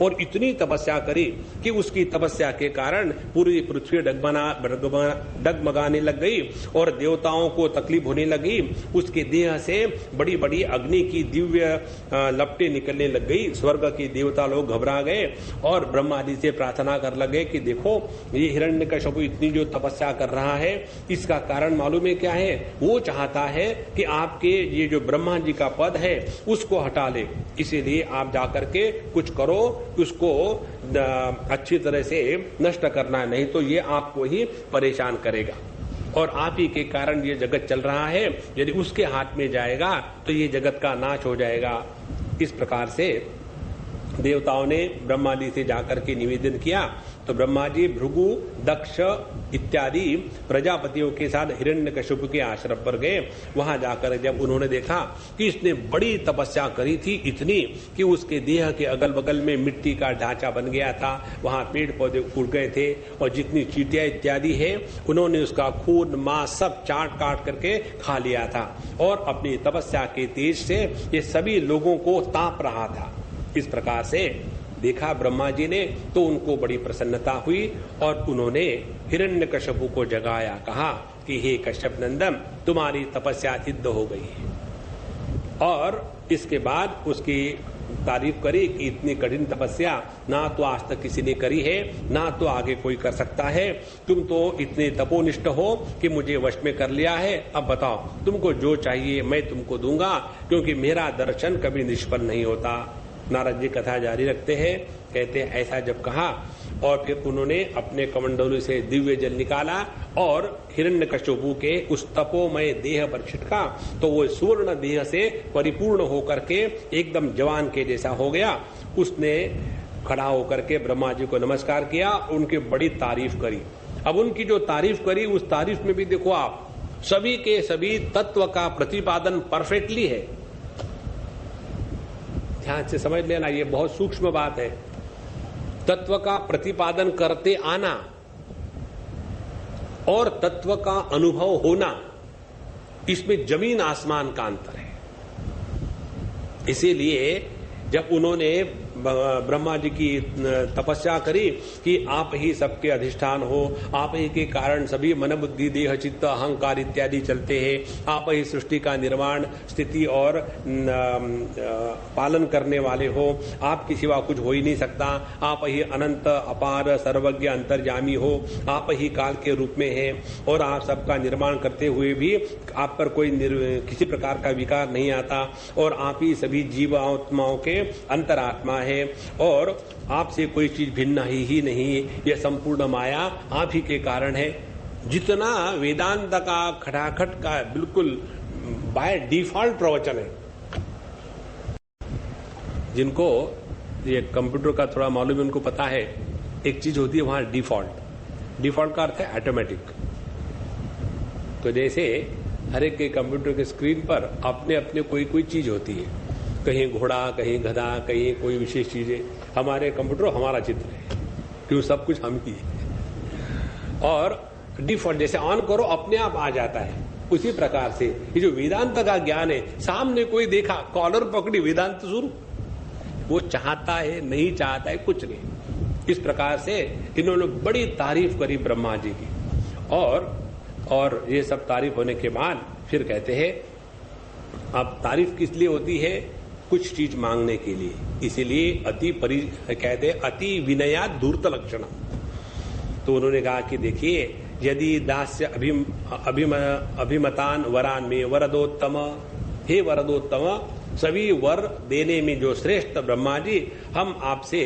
और इतनी तपस्या करी कि उसकी तपस्या के कारण पूरी पृथ्वी डगमगाने लग गई और देवताओं को तकलीफ होने लगी। उसके देह से बड़ी बड़ी अग्नि की दिव्य लपटें निकलने लग गई। स्वर्ग के देवता लोग घबरा गए और ब्रह्मा जी से प्रार्थना कर लगे कि देखो, ये हिरण्यकशिपु इतनी जो तपस्या कर रहा है, इसका कारण मालूम है क्या है? वो चाहता है कि आपके ये जो ब्रह्मा जी का पद है उसको हटा ले। इसीलिए आप जाकर के कुछ करो, उसको अच्छी तरह से नष्ट करना, नहीं तो ये आपको ही परेशान करेगा। और आप ही के कारण ये जगत चल रहा है। यदि उसके हाथ में जाएगा तो ये जगत का नाश हो जाएगा। इस प्रकार से देवताओं ने ब्रह्मा जी से जाकर के निवेदन किया। तो ब्रह्मा जी भृगु, दक्ष इत्यादि प्रजापतियों के साथ हिरण्यकशिपु के आश्रम पर गए। वहां जाकर जब उन्होंने देखा कि इसने बड़ी तपस्या करी थी, इतनी कि उसके देह के अगल बगल में मिट्टी का ढांचा बन गया था, वहां पेड़ पौधे उड़ गए थे और जितनी चींटियां इत्यादि है उन्होंने उसका खून, मांस सब चाट काट करके खा लिया था और अपनी तपस्या के तेज से ये सभी लोगों को ताप रहा था। इस प्रकार से देखा ब्रह्मा जी ने तो उनको बड़ी प्रसन्नता हुई और उन्होंने हिरण्यकशिपु को जगाया। कहा कि हे कश्यप नंदन, तुम्हारी तपस्या सिद्ध हो गई है। और इसके बाद उसकी तारीफ करी कि इतनी कठिन तपस्या ना तो आज तक किसी ने करी है, ना तो आगे कोई कर सकता है। तुम तो इतने तपोनिष्ठ हो कि मुझे वश में कर लिया है। अब बताओ, तुमको जो चाहिए मैं तुमको दूंगा, क्योंकि मेरा दर्शन कभी निष्फल नहीं होता। नारद जी कथा जारी रखते हैं। कहते हैं ऐसा जब कहा और फिर उन्होंने अपने कमंडलू से दिव्य जल निकाला और हिरण्यकशिपु के उस तपोमय देह पर छिटका, तो वो स्वर्ण देह से परिपूर्ण होकर के एकदम जवान के जैसा हो गया। उसने खड़ा होकर के ब्रह्मा जी को नमस्कार किया, उनकी बड़ी तारीफ करी। अब उनकी जो तारीफ करी, उस तारीफ में भी देखो आप, सभी के सभी तत्व का प्रतिपादन परफेक्टली है। ध्यान से समझ लेना, ये बहुत सूक्ष्म बात है। तत्व का प्रतिपादन करते आना और तत्व का अनुभव होना, इसमें जमीन आसमान का अंतर है। इसीलिए जब उन्होंने ब्रह्मा जी की तपस्या करी कि आप ही सबके अधिष्ठान हो, आप ही के कारण सभी मन बुद्धि देह चित्त अहंकार इत्यादि चलते हैं, आप ही सृष्टि का निर्माण, स्थिति और पालन करने वाले हो, आपके सिवा कुछ हो ही नहीं सकता, आप ही अनंत अपार सर्वज्ञ अंतर्यामी हो, आप ही काल के रूप में हैं और आप सबका निर्माण करते हुए भी आप पर कोई किसी प्रकार का विकार नहीं आता और आप ही सभी जीवात्माओं के अंतरात्मा है और आपसे कोई चीज भिन्न ही नहीं। यह संपूर्ण माया आप ही के कारण है। जितना वेदांत का खटाखट का बिल्कुल बाय डिफॉल्ट प्रवचन है। जिनको ये कंप्यूटर का थोड़ा मालूम है उनको पता है, एक चीज होती है वहां डिफॉल्ट का अर्थ है ऑटोमेटिक। तो जैसे हर एक के कंप्यूटर के स्क्रीन पर अपने अपने कोई चीज होती है, कहीं घोड़ा, कहीं गधा, कहीं कोई विशेष चीजें। हमारे कंप्यूटर हमारा चित्र है, क्यों सब कुछ हम ही है। और डिफॉल्ट जैसे ऑन करो अपने आप आ जाता है। उसी प्रकार से ये जो वेदांत का ज्ञान है, सामने कोई देखा, कॉलर पकड़ी, वेदांत शुरू। वो चाहता है नहीं चाहता है कुछ नहीं, इस प्रकार से इन्होंने बड़ी तारीफ करी ब्रह्मा जी की। और ये सब तारीफ होने के बाद फिर कहते हैं, अब तारीफ किस लिए होती है? कुछ चीज मांगने के लिए। इसीलिए कहते हैं अति विनया धूर्त लक्षण। तो उन्होंने कहा कि देखिए, यदि दास्य अभिमतान वरान में वरदोत्तम, हे वरदोत्तम, सभी वर देने में जो श्रेष्ठ ब्रह्मा जी, हम आपसे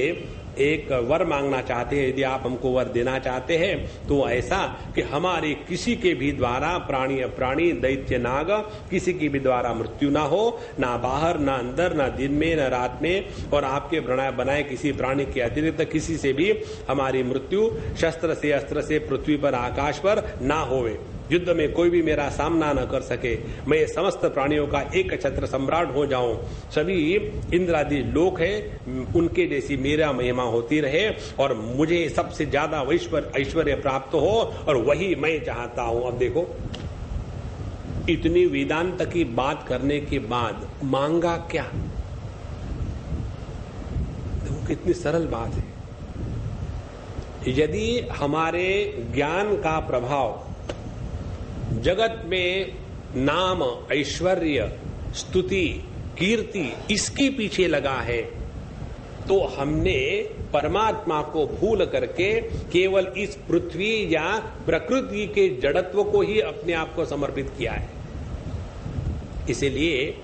एक वर मांगना चाहते हैं। यदि आप हमको वर देना चाहते हैं तो ऐसा कि हमारे किसी के भी द्वारा प्राणी दैत्य नाग किसी की भी द्वारा मृत्यु ना हो, ना बाहर ना अंदर, ना दिन में ना रात में, और आपके बनाए किसी प्राणी के अतिरिक्त किसी से भी हमारी मृत्यु शस्त्र से अस्त्र से पृथ्वी पर आकाश पर ना होवे। युद्ध में कोई भी मेरा सामना न कर सके, मैं समस्त प्राणियों का एक छत्र सम्राट हो जाऊं, सभी इंद्रादि लोक है उनके जैसी मेरा महिमा होती रहे, और मुझे सबसे ज्यादा ऐश्वर्य प्राप्त हो, और वही मैं चाहता हूं। अब देखो, इतनी वेदांत की बात करने के बाद मांगा क्या? देखो कितनी सरल बात है। यदि हमारे ज्ञान का प्रभाव जगत में नाम, ऐश्वर्य, स्तुति, कीर्ति इसके पीछे लगा है, तो हमने परमात्मा को भूल करके केवल इस पृथ्वी या प्रकृति के जड़त्व को ही अपने आप को समर्पित किया है। इसलिए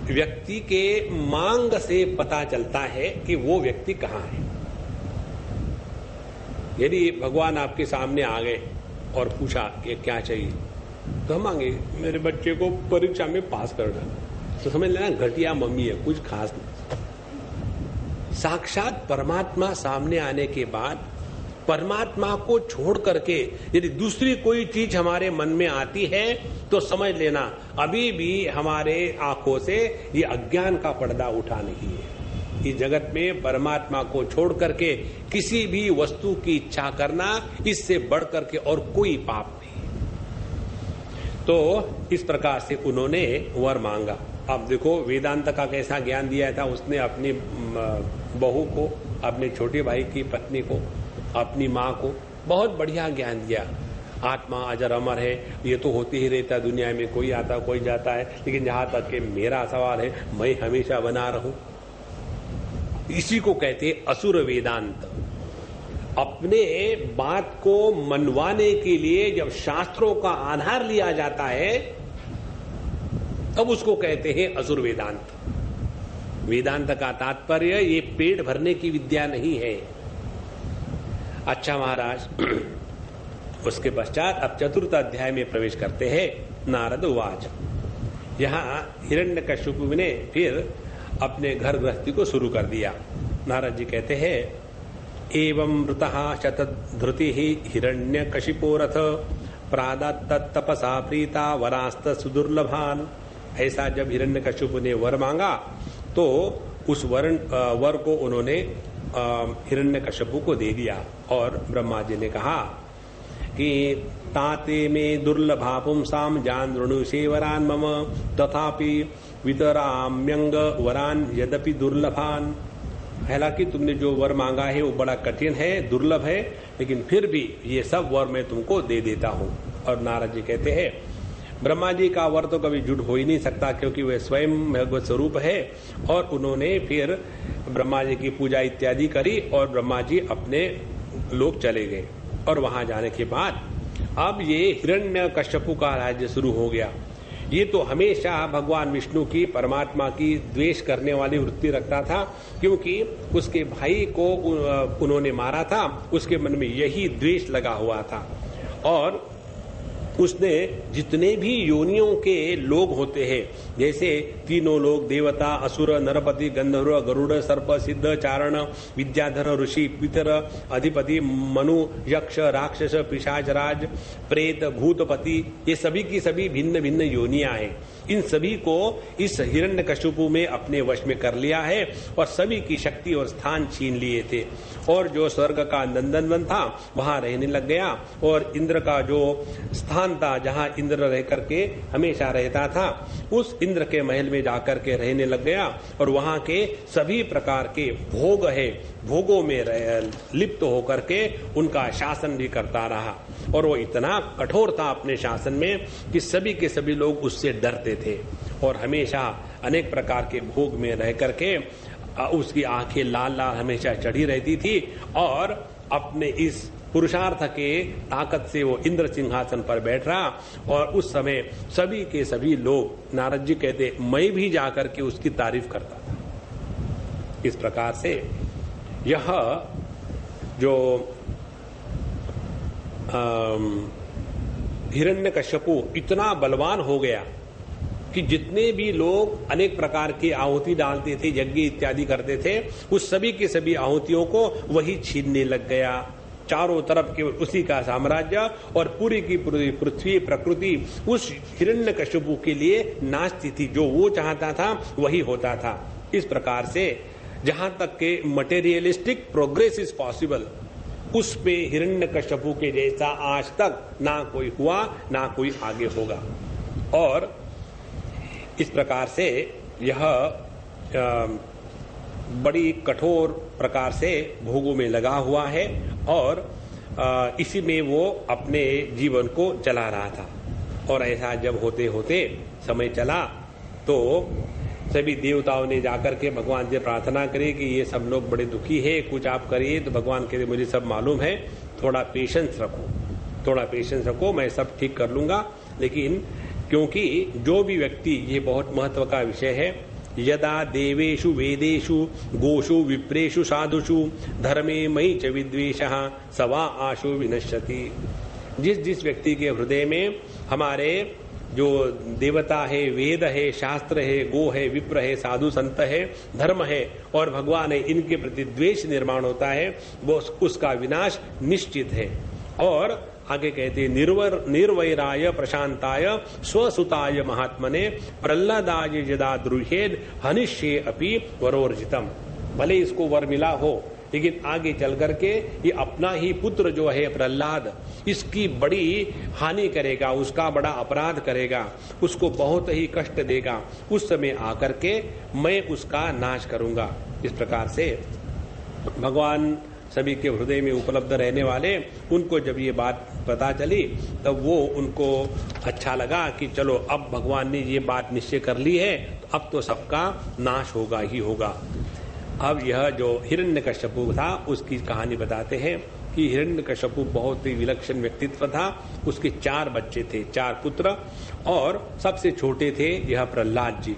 व्यक्ति के मांग से पता चलता है कि वो व्यक्ति कहां है। यदि भगवान आपके सामने आ गए और पूछा कि क्या चाहिए, तो हम मांगे मेरे बच्चे को परीक्षा में पास करना, तो समझ लेना घटिया मम्मी है, कुछ खास नहीं। साक्षात परमात्मा सामने आने के बाद परमात्मा को छोड़ करके यदि दूसरी कोई चीज हमारे मन में आती है तो समझ लेना अभी भी हमारे आंखों से ये अज्ञान का पर्दा उठा नहीं है। इस जगत में परमात्मा को छोड़ करके किसी भी वस्तु की इच्छा करना, इससे बढ़ करके और कोई पाप नहीं। तो इस प्रकार से उन्होंने वर मांगा। अब देखो वेदांत का कैसा ज्ञान दिया था उसने अपनी बहू को, अपने छोटे भाई की पत्नी को, अपनी माँ को बहुत बढ़िया ज्ञान दिया। आत्मा अजर अमर है, ये तो होते ही रहता है दुनिया में, कोई आता कोई जाता है, लेकिन जहां तक कि मेरा सवाल है मैं हमेशा बना रहूं। इसी को कहते हैं असुर वेदांत। अपने बात को मनवाने के लिए जब शास्त्रों का आधार लिया जाता है तब उसको कहते हैं असुर वेदांत। वेदांत का तात्पर्य ये पेट भरने की विद्या नहीं है। अच्छा महाराज, उसके पश्चात अब चतुर्थ अध्याय में प्रवेश करते हैं। नारद उवाच, यहां हिरण्यकश्यप ने फिर अपने घर गृहस्थी को शुरू कर दिया। नारद जी कहते हैं, एवं मृतः शतधृति हिरण्यकशिपोरथ प्रादत्त तपसा प्रीता वरास्त सुदुर्लभान। ऐसा जब हिरण्यकशिपु ने वर मांगा तो उस वर को उन्होंने हिरण्यकशिपु को दे दिया। और ब्रह्मा जी ने कहा कि ताते में दुर्लभा पुंसाम जान ऋणुषे वरान मम तथापि वितराम्यंग वरान यद्यपि दुर्लभान। हालांकि तुमने जो वर मांगा है वो बड़ा कठिन है, दुर्लभ है, लेकिन फिर भी ये सब वर मैं तुमको दे देता हूं। और नारद जी कहते हैं, ब्रह्मा जी का वर तो कभी झूठ हो ही नहीं सकता, क्योंकि वे स्वयं भगवत स्वरूप है। और उन्होंने फिर ब्रह्मा जी की पूजा इत्यादि करी और ब्रह्मा जी अपने लोक चले गए। और वहां जाने के बाद अब ये हिरण्यकश्यपु का राज्य शुरू हो गया। ये तो हमेशा भगवान विष्णु की, परमात्मा की द्वेष करने वाली वृत्ति रखता था, क्योंकि उसके भाई को उन्होंने मारा था, उसके मन में यही द्वेष लगा हुआ था। और उसने जितने भी योनियों के लोग होते हैं, जैसे तीनों लोग, देवता, असुर, नरपति, गंधर्व, गरुड़, सर्प, सिद्ध, चारण, विद्याधर, ऋषि, पितर, अधिपति, मनु, यक्ष, राक्षस, पिशाच, राज, प्रेत, भूतपति, ये सभी की सभी भिन्न भिन्न योनियां हैं। इन सभी को इस हिरण्यकशिपु में अपने वश में कर लिया है और सभी की शक्ति और स्थान छीन लिए थे। और जो स्वर्ग का नंदनवन था वहां रहने लग गया और इंद्र का जो स्थान था जहां इंद्र रह करके हमेशा रहता था उस इंद्र के महल में जाकर के रहने लग गया और वहां के सभी प्रकार के भोग है भोगों में लिप्त होकर के उनका शासन भी करता रहा। और वो इतना कठोर था अपने शासन में कि सभी के सभी लोग उससे डरते थे और हमेशा अनेक प्रकार के भोग में रह करके उसकी आंखें लाल लाल हमेशा चढ़ी रहती थी और अपने इस पुरुषार्थ के ताकत से वो इंद्र सिंहासन पर बैठ रहा। और उस समय सभी के सभी लोग, नारद जी कहते, मैं भी जाकर के उसकी तारीफ करता था। इस प्रकार से यह जो हिरण्यकश्यपु इतना बलवान हो गया कि जितने भी लोग अनेक प्रकार की आहुति डालते थे, यज्ञ इत्यादि करते थे, उस सभी की सभी आहुतियों को वही छीनने लग गया। चारों तरफ केवल उसी का साम्राज्य और पूरी की पूरी पृथ्वी प्रकृति उस हिरण्यकशिपु के लिए नाचती थी। जो वो चाहता था वही होता था। इस प्रकार से जहां तक के मटेरियलिस्टिक प्रोग्रेस इज पॉसिबल, उस पे हिरण्यकशिपु के जैसा आज तक ना कोई हुआ ना कोई आगे होगा। और इस प्रकार से यह बड़ी कठोर प्रकार से भोगों में लगा हुआ है और इसी में वो अपने जीवन को चला रहा था। और ऐसा जब होते होते समय चला तो सभी देवताओं ने जाकर के भगवान से प्रार्थना करी कि ये सब लोग बड़े दुखी है, कुछ आप करिए। तो भगवान कहते मुझे सब मालूम है, थोड़ा पेशेंस रखो, मैं सब ठीक कर लूंगा। लेकिन क्योंकि जो भी व्यक्ति, ये बहुत महत्व का विषय है, यदा देवेषु वेदेषु गोषु विप्रेषु साधुषु धर्मे मयि च विद्वेषः सवा आशु विनश्यति। जिस व्यक्ति के हृदय में हमारे जो देवता है, वेद है, शास्त्र है, गो है, विप्र है, साधु संत है, धर्म है और भगवान है, इनके प्रति द्वेष निर्माण होता है, वो उसका विनाश निश्चित है। और आगे कहते निर्वैराय प्रशांताय स्वसुताय महात्मने प्रह्लादाय यदा द्रुहेद हनिष्ये अपि वरोर्जितम। भले इसको वर मिला हो, लेकिन आगे चल करके ये अपना ही पुत्र जो है प्रह्लाद, इसकी बड़ी हानि करेगा, उसका बड़ा अपराध करेगा, उसको बहुत ही कष्ट देगा। उस समय आकर के मैं उसका नाश करूंगा। इस प्रकार से भगवान सभी के हृदय में उपलब्ध रहने वाले, उनको जब ये बात पता चली तब वो उनको अच्छा लगा कि चलो अब भगवान ने ये बात निश्चय कर ली है, तो अब तो सबका नाश होगा ही होगा। अब यह जो हिरण्यकश्यपु था उसकी कहानी बताते हैं कि हिरण्यकश्यपु बहुत ही विलक्षण व्यक्तित्व था। उसके 4 बच्चे थे, 4 पुत्र, और सबसे छोटे थे यह प्रह्लाद जी।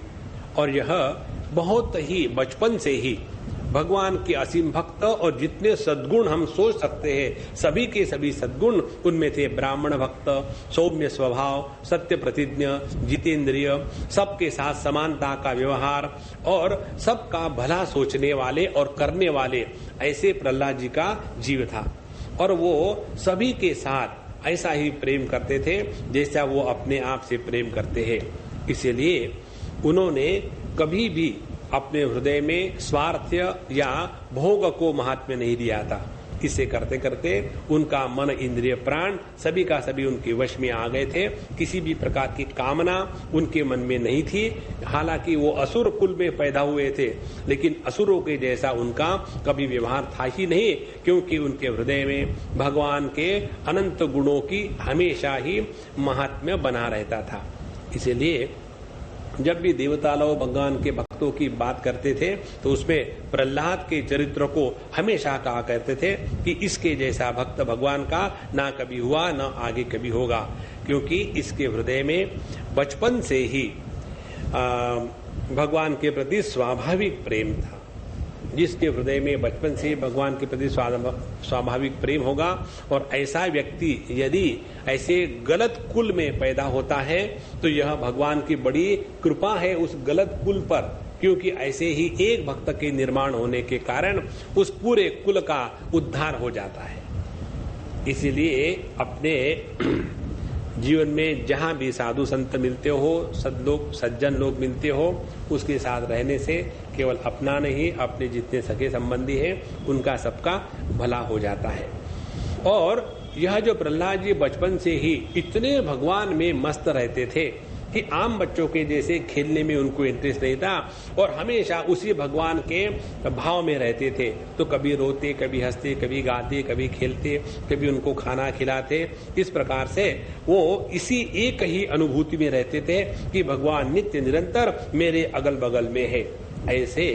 और यह बहुत ही बचपन से ही भगवान के असीम भक्त और जितने सद्गुण हम सोच सकते हैं, सभी के सभी सद्गुण उनमें थे। ब्राह्मण भक्त, सौम्य स्वभाव, सत्य प्रतिज्ञ, जितेंद्रिय, सबके साथ समानता का व्यवहार और सबका भला सोचने वाले और करने वाले, ऐसे प्रह्लाद जी का जीव था। और वो सभी के साथ ऐसा ही प्रेम करते थे जैसा वो अपने आप से प्रेम करते हैं। इसीलिए उन्होंने कभी भी अपने हृदय में स्वार्थ या भोग को महात्म्य नहीं दिया था। इसे करते करते उनका मन, इंद्रिय, प्राण सभी का सभी उनके वश में आ गए थे। किसी भी प्रकार की कामना उनके मन में नहीं थी। हालांकि वो असुर कुल में पैदा हुए थे, लेकिन असुरों के जैसा उनका कभी व्यवहार था ही नहीं, क्योंकि उनके हृदय में भगवान के अनंत गुणों की हमेशा ही महात्म्य बना रहता था। इसीलिए जब भी देवता लोग भगवान के भक्तों की बात करते थे तो उसमें प्रह्लाद के चरित्र को हमेशा कहा करते थे कि इसके जैसा भक्त भगवान का ना कभी हुआ ना आगे कभी होगा, क्योंकि इसके हृदय में बचपन से ही भगवान के प्रति स्वाभाविक प्रेम था। जिसके हृदय में बचपन से भगवान के प्रति स्वाभाविक प्रेम होगा, और ऐसा व्यक्ति यदि ऐसे गलत कुल में पैदा होता है तो यह भगवान की बड़ी कृपा है उस गलत कुल पर, क्योंकि ऐसे ही एक भक्त के निर्माण होने के कारण उस पूरे कुल का उद्धार हो जाता है। इसीलिए अपने जीवन में जहां भी साधु संत मिलते हो, सज्जन लोग मिलते हो, उसके साथ रहने से केवल अपना नहीं, अपने जितने सगे संबंधी हैं उनका सबका भला हो जाता है। और यह जो प्रहलाद जी बचपन से ही इतने भगवान में मस्त रहते थे कि आम बच्चों के जैसे खेलने में उनको इंटरेस्ट नहीं था और हमेशा उसी भगवान के भाव में रहते थे। तो कभी रोते, कभी हंसते, कभी गाते, कभी खेलते, कभी उनको खाना खिलाते। इस प्रकार से वो इसी एक ही अनुभूति में रहते थे कि भगवान नित्य निरंतर मेरे अगल बगल में है। ऐसे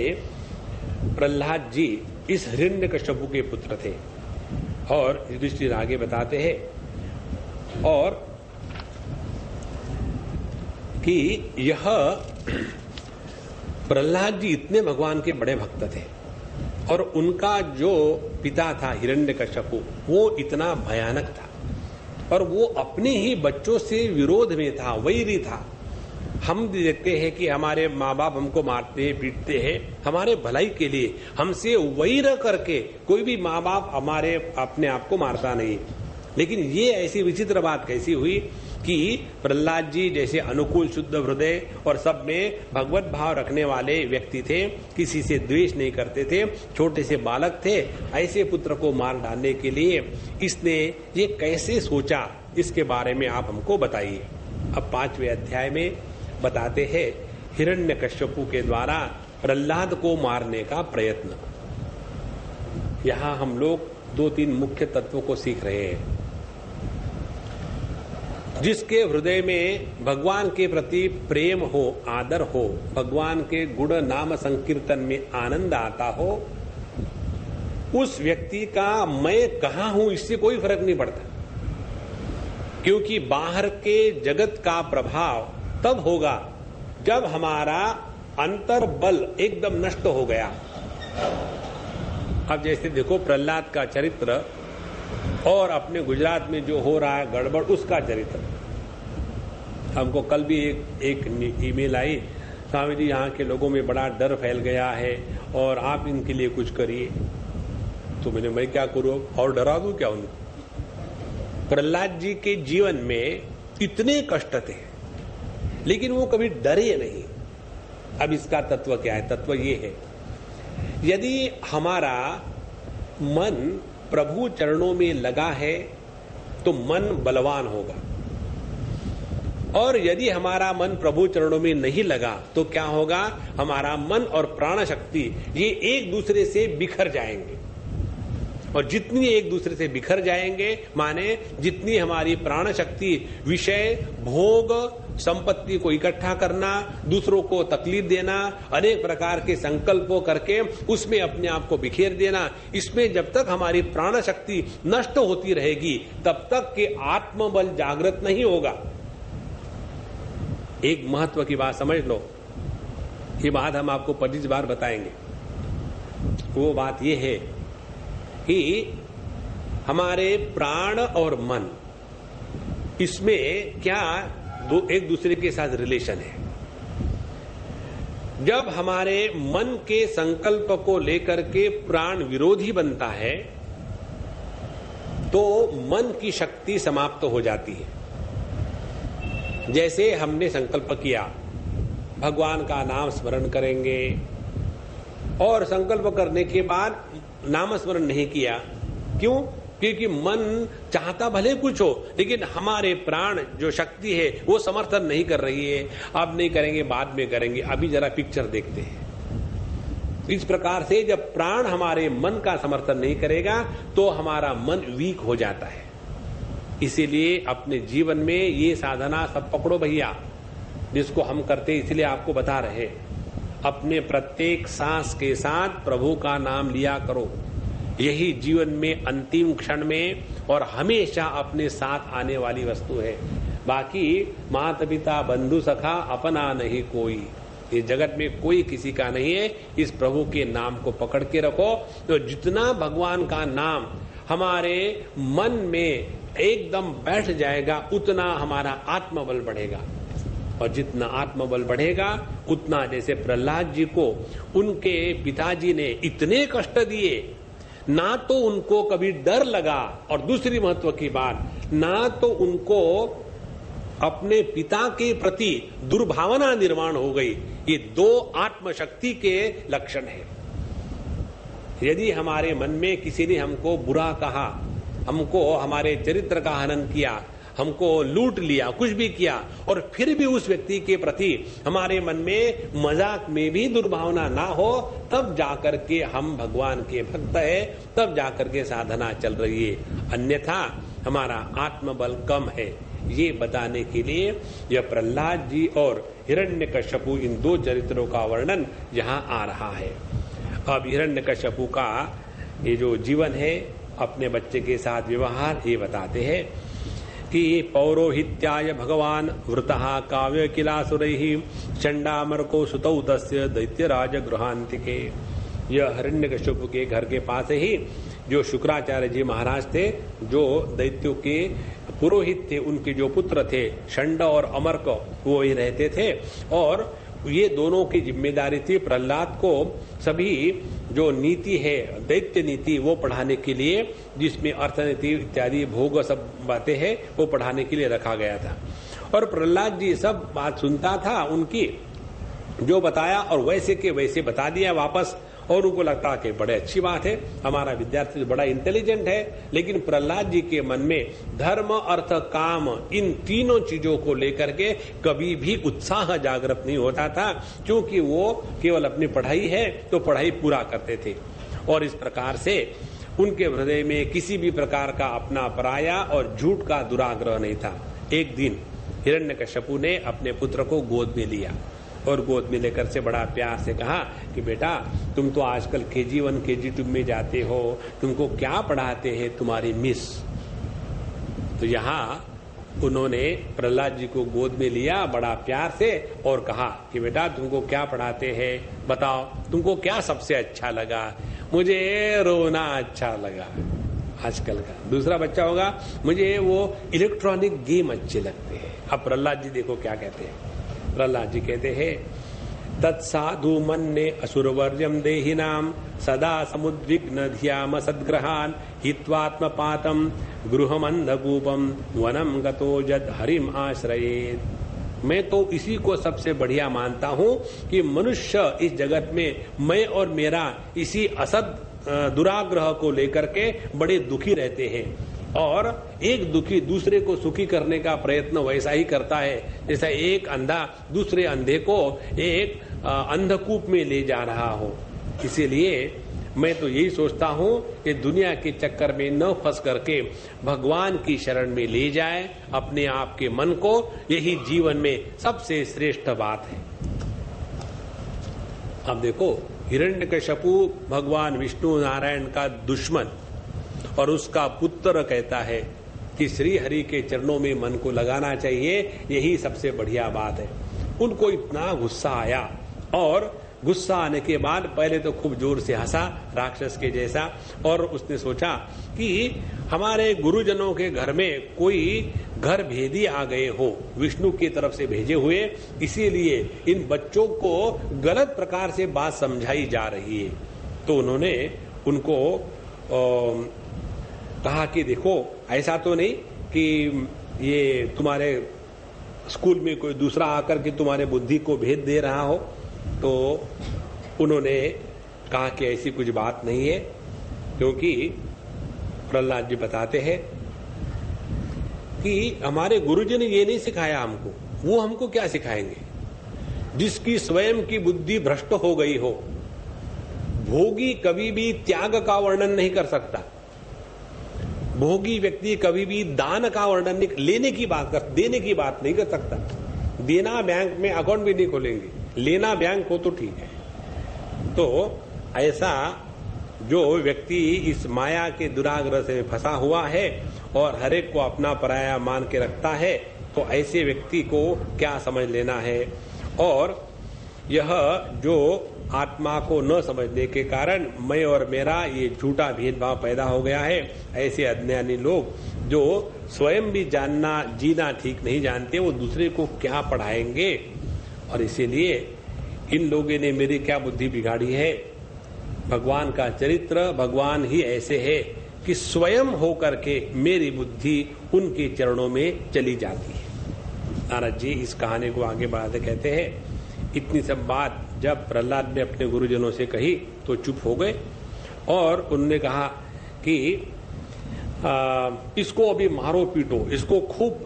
प्रहलाद जी इस हिरण्यकश्यपु के पुत्र थे। और युधिष्ठिर आगे बताते हैं और कि यह प्रहलाद जी इतने भगवान के बड़े भक्त थे और उनका जो पिता था हिरण्यकश्यपु वो इतना भयानक था और वो अपने ही बच्चों से विरोध में था, वैरी था। हम देखते हैं कि हमारे माँ बाप हमको मारते हैं, पीटते हैं हमारे भलाई के लिए, हमसे वैर करके कोई भी माँ बाप हमारे अपने आप को मारता नहीं। लेकिन ये ऐसी विचित्र बात कैसी हुई कि प्रहलाद जी जैसे अनुकूल शुद्ध हृदय और सब में भगवत भाव रखने वाले व्यक्ति थे, किसी से द्वेष नहीं करते थे, छोटे से बालक थे, ऐसे पुत्र को मार डालने के लिए इसने ये कैसे सोचा, इसके बारे में आप हमको बताइए। अब 5वें अध्याय में बताते हैं हिरण्यकश्यपु के द्वारा प्रहलाद को मारने का प्रयत्न। यहाँ हम लोग 2-3 मुख्य तत्वों को सीख रहे हैं। जिसके हृदय में भगवान के प्रति प्रेम हो, आदर हो, भगवान के गुण नाम संकीर्तन में आनंद आता हो, उस व्यक्ति का मैं कहां हूं इससे कोई फर्क नहीं पड़ता। क्योंकि बाहर के जगत का प्रभाव तब होगा जब हमारा अंतर बल एकदम नष्ट हो गया। अब जैसे देखो प्रहलाद का चरित्र और अपने गुजरात में जो हो रहा है गड़बड़, उसका चरित्र। हमको कल भी एक ईमेल आई, स्वामी जी यहाँ के लोगों में बड़ा डर फैल गया है और आप इनके लिए कुछ करिए। तो मैं क्या करूँ और डरा दूं क्या उनको? प्रहलाद जी के जीवन में इतने कष्ट थे लेकिन वो कभी डरे नहीं। अब इसका तत्व क्या है? तत्व ये है, यदि हमारा मन प्रभु चरणों में लगा है तो मन बलवान होगा, और यदि हमारा मन प्रभु चरणों में नहीं लगा तो क्या होगा? हमारा मन और प्राण शक्ति ये एक दूसरे से बिखर जाएंगे, और जितनी एक दूसरे से बिखर जाएंगे माने जितनी हमारी प्राण शक्ति विषय, भोग, संपत्ति को इकट्ठा करना, दूसरों को तकलीफ देना, अनेक प्रकार के संकल्पों करके उसमें अपने आप को बिखेर देना, इसमें जब तक हमारी प्राण शक्ति नष्ट होती रहेगी तब तक के आत्मबल जागृत नहीं होगा। एक महत्व की बात समझ लो, ये बात हम आपको 25 बार बताएंगे। वो बात ये है कि हमारे प्राण और मन इसमें क्या एक दूसरे के साथ रिलेशन है। जब हमारे मन के संकल्प को लेकर के प्राण विरोधी बनता है तो मन की शक्ति समाप्त हो जाती है। जैसे हमने संकल्प किया भगवान का नाम स्मरण करेंगे और संकल्प करने के बाद नाम स्मरण नहीं किया, क्यों? क्योंकि मन चाहता भले कुछ हो लेकिन हमारे प्राण जो शक्ति है वो समर्थन नहीं कर रही है। अब नहीं करेंगे, बाद में करेंगे, अभी जरा पिक्चर देखते हैं। इस प्रकार से जब प्राण हमारे मन का समर्थन नहीं करेगा तो हमारा मन वीक हो जाता है। इसीलिए अपने जीवन में ये साधना सब पकड़ो भैया, जिसको हम करते इसलिए आपको बता रहे। अपने प्रत्येक सांस के साथ प्रभु का नाम लिया करो, यही जीवन में अंतिम क्षण में और हमेशा अपने साथ आने वाली वस्तु है। बाकी माता पिता बंधु सखा अपना नहीं कोई, ये जगत में कोई किसी का नहीं है। इस प्रभु के नाम को पकड़ के रखो तो जितना भगवान का नाम हमारे मन में एकदम बैठ जाएगा उतना हमारा आत्मबल बढ़ेगा, और जितना आत्मबल बढ़ेगा उतना, जैसे प्रहलाद जी को उनके पिताजी ने इतने कष्ट दिए, ना तो उनको कभी डर लगा, और दूसरी महत्व की बात, ना तो उनको अपने पिता के प्रति दुर्भावना निर्माण हो गई। ये दो आत्मशक्ति के लक्षण है। यदि हमारे मन में किसी ने हमको बुरा कहा, हमको हमारे चरित्र का हनन किया, हमको लूट लिया, कुछ भी किया, और फिर भी उस व्यक्ति के प्रति हमारे मन में मजाक में भी दुर्भावना ना हो, तब जाकर के हम भगवान के भक्त है, तब जाकर के साधना चल रही है। अन्यथा हमारा आत्मबल कम है। ये बताने के लिए यह प्रहलाद जी और हिरण्यकश्यपु इन दो चरित्रों का वर्णन यहाँ आ रहा है। अब हिरण्यकश्यपु का ये जो जीवन है, अपने बच्चे के साथ व्यवहार, ये बताते हैं कि पौरोहित्याय भगवान वृतः काव्य किलासुरैः चंडामर्को सुतौ तस्य दैत्यराज गृहांतिके। यह हिरण्यकश्यपु के घर के पास ही जो शुक्राचार्य जी महाराज थे, जो दैत्यों के पुरोहित थे, उनके जो पुत्र थे शंड और अमर्क, वो ही रहते थे। और ये दोनों की जिम्मेदारी थी प्रहलाद को सभी जो नीति है, दैत्य नीति, वो पढ़ाने के लिए, जिसमें अर्थनीति इत्यादि भोग सब बातें हैं, वो पढ़ाने के लिए रखा गया था। और प्रहलाद जी सब बात सुनता था उनकी, जो बताया और वैसे के वैसे बता दिया वापस। और उनको लगता कि बड़े अच्छी बात है, हमारा विद्यार्थी बड़ा इंटेलिजेंट है। लेकिन प्रहलाद जी के मन में धर्म, अर्थ, काम, इन तीनों चीजों को लेकर के कभी भी उत्साह जागृत नहीं होता था, क्योंकि वो केवल अपनी पढ़ाई है तो पढ़ाई पूरा करते थे। और इस प्रकार से उनके हृदय में किसी भी प्रकार का अपना पराया और झूठ का दुराग्रह नहीं था। एक दिन हिरण्यकश्यपु ने अपने पुत्र को गोद में लिया और गोद में लेकर से बड़ा प्यार से कहा कि बेटा, तुम तो आजकल KG1 KG2 में जाते हो, तुमको क्या पढ़ाते हैं तुम्हारी मिस। तो यहाँ उन्होंने प्रहलाद जी को गोद में लिया बड़ा प्यार से और कहा कि बेटा, तुमको क्या पढ़ाते हैं, बताओ, तुमको क्या सबसे अच्छा लगा। मुझे रोना अच्छा लगा आजकल का। दूसरा बच्चा होगा, मुझे वो इलेक्ट्रॉनिक गेम अच्छे लगते हैं। अब प्रहलाद जी देखो क्या कहते हैं। प्रहलाद जी कहते हैं, तत्साधु मन्ये असुरवर्यम देहिनाम सदा समुद्विग्न धियाम सद्ग्रहान हित्वात्मपातम गृहमंधकूपम वनम गतो जद हरिम आश्रयेत। मैं तो इसी को सबसे बढ़िया मानता हूँ कि मनुष्य इस जगत में मैं और मेरा इसी असद दुराग्रह को लेकर के बड़े दुखी रहते हैं। और एक दुखी दूसरे को सुखी करने का प्रयत्न वैसा ही करता है जैसा एक अंधा दूसरे अंधे को एक अंधकूप में ले जा रहा हो। इसीलिए मैं तो यही सोचता हूँ कि दुनिया के चक्कर में न फंस करके भगवान की शरण में ले जाए अपने आप के मन को। यही जीवन में सबसे श्रेष्ठ बात है। अब देखो, हिरण्यकश्यपु भगवान विष्णु नारायण का दुश्मन और उसका पुत्र कहता है कि श्री हरि के चरणों में मन को लगाना चाहिए, यही सबसे बढ़िया बात है। उनको इतना गुस्सा आया और गुस्सा आने के बाद पहले तो खूब जोर से हंसा राक्षस के जैसा, और उसने सोचा कि हमारे गुरुजनों के घर में कोई घर भेदी आ गए हो, विष्णु की तरफ से भेजे हुए, इसीलिए इन बच्चों को गलत प्रकार से बात समझाई जा रही है। तो उन्होंने उनको कहा कि देखो, ऐसा तो नहीं कि ये तुम्हारे स्कूल में कोई दूसरा आकर के तुम्हारे बुद्धि को भेद दे रहा हो। तो उन्होंने कहा कि ऐसी कुछ बात नहीं है, क्योंकि प्रहलाद जी बताते हैं कि हमारे गुरुजी ने ये नहीं सिखाया हमको, वो हमको क्या सिखाएंगे। जिसकी स्वयं की बुद्धि भ्रष्ट हो गई हो, भोगी कभी भी त्याग का वर्णन नहीं कर सकता। भोगी व्यक्ति कभी भी दान का वर्णन नहीं, लेने की बात कर, देने की बात नहीं कर सकता। देना बैंक में अकाउंट भी नहीं खोलेंगे, लेना बैंक हो तो ठीक है। तो ऐसा जो व्यक्ति इस माया के दुराग्रह से फंसा हुआ है और हर एक को अपना पराया मान के रखता है, तो ऐसे व्यक्ति को क्या समझ लेना है। और यह जो आत्मा को न समझने के कारण मैं और मेरा ये झूठा भेदभाव पैदा हो गया है, ऐसे अज्ञानी लोग जो स्वयं भी जानना जीना ठीक नहीं जानते, वो दूसरे को क्या पढ़ाएंगे। और इसीलिए इन लोगों ने मेरी क्या बुद्धि बिगाड़ी है। भगवान का चरित्र, भगवान ही ऐसे है कि स्वयं होकर के मेरी बुद्धि उनके चरणों में चली जाती है। नारद जी इस कहानी को आगे बढ़ाते कहते हैं, इतनी सब बात जब प्रहलाद ने अपने गुरुजनों से कही तो चुप हो गए और उन्होंने कहा कि इसको अभी मारो पीटो, इसको खूब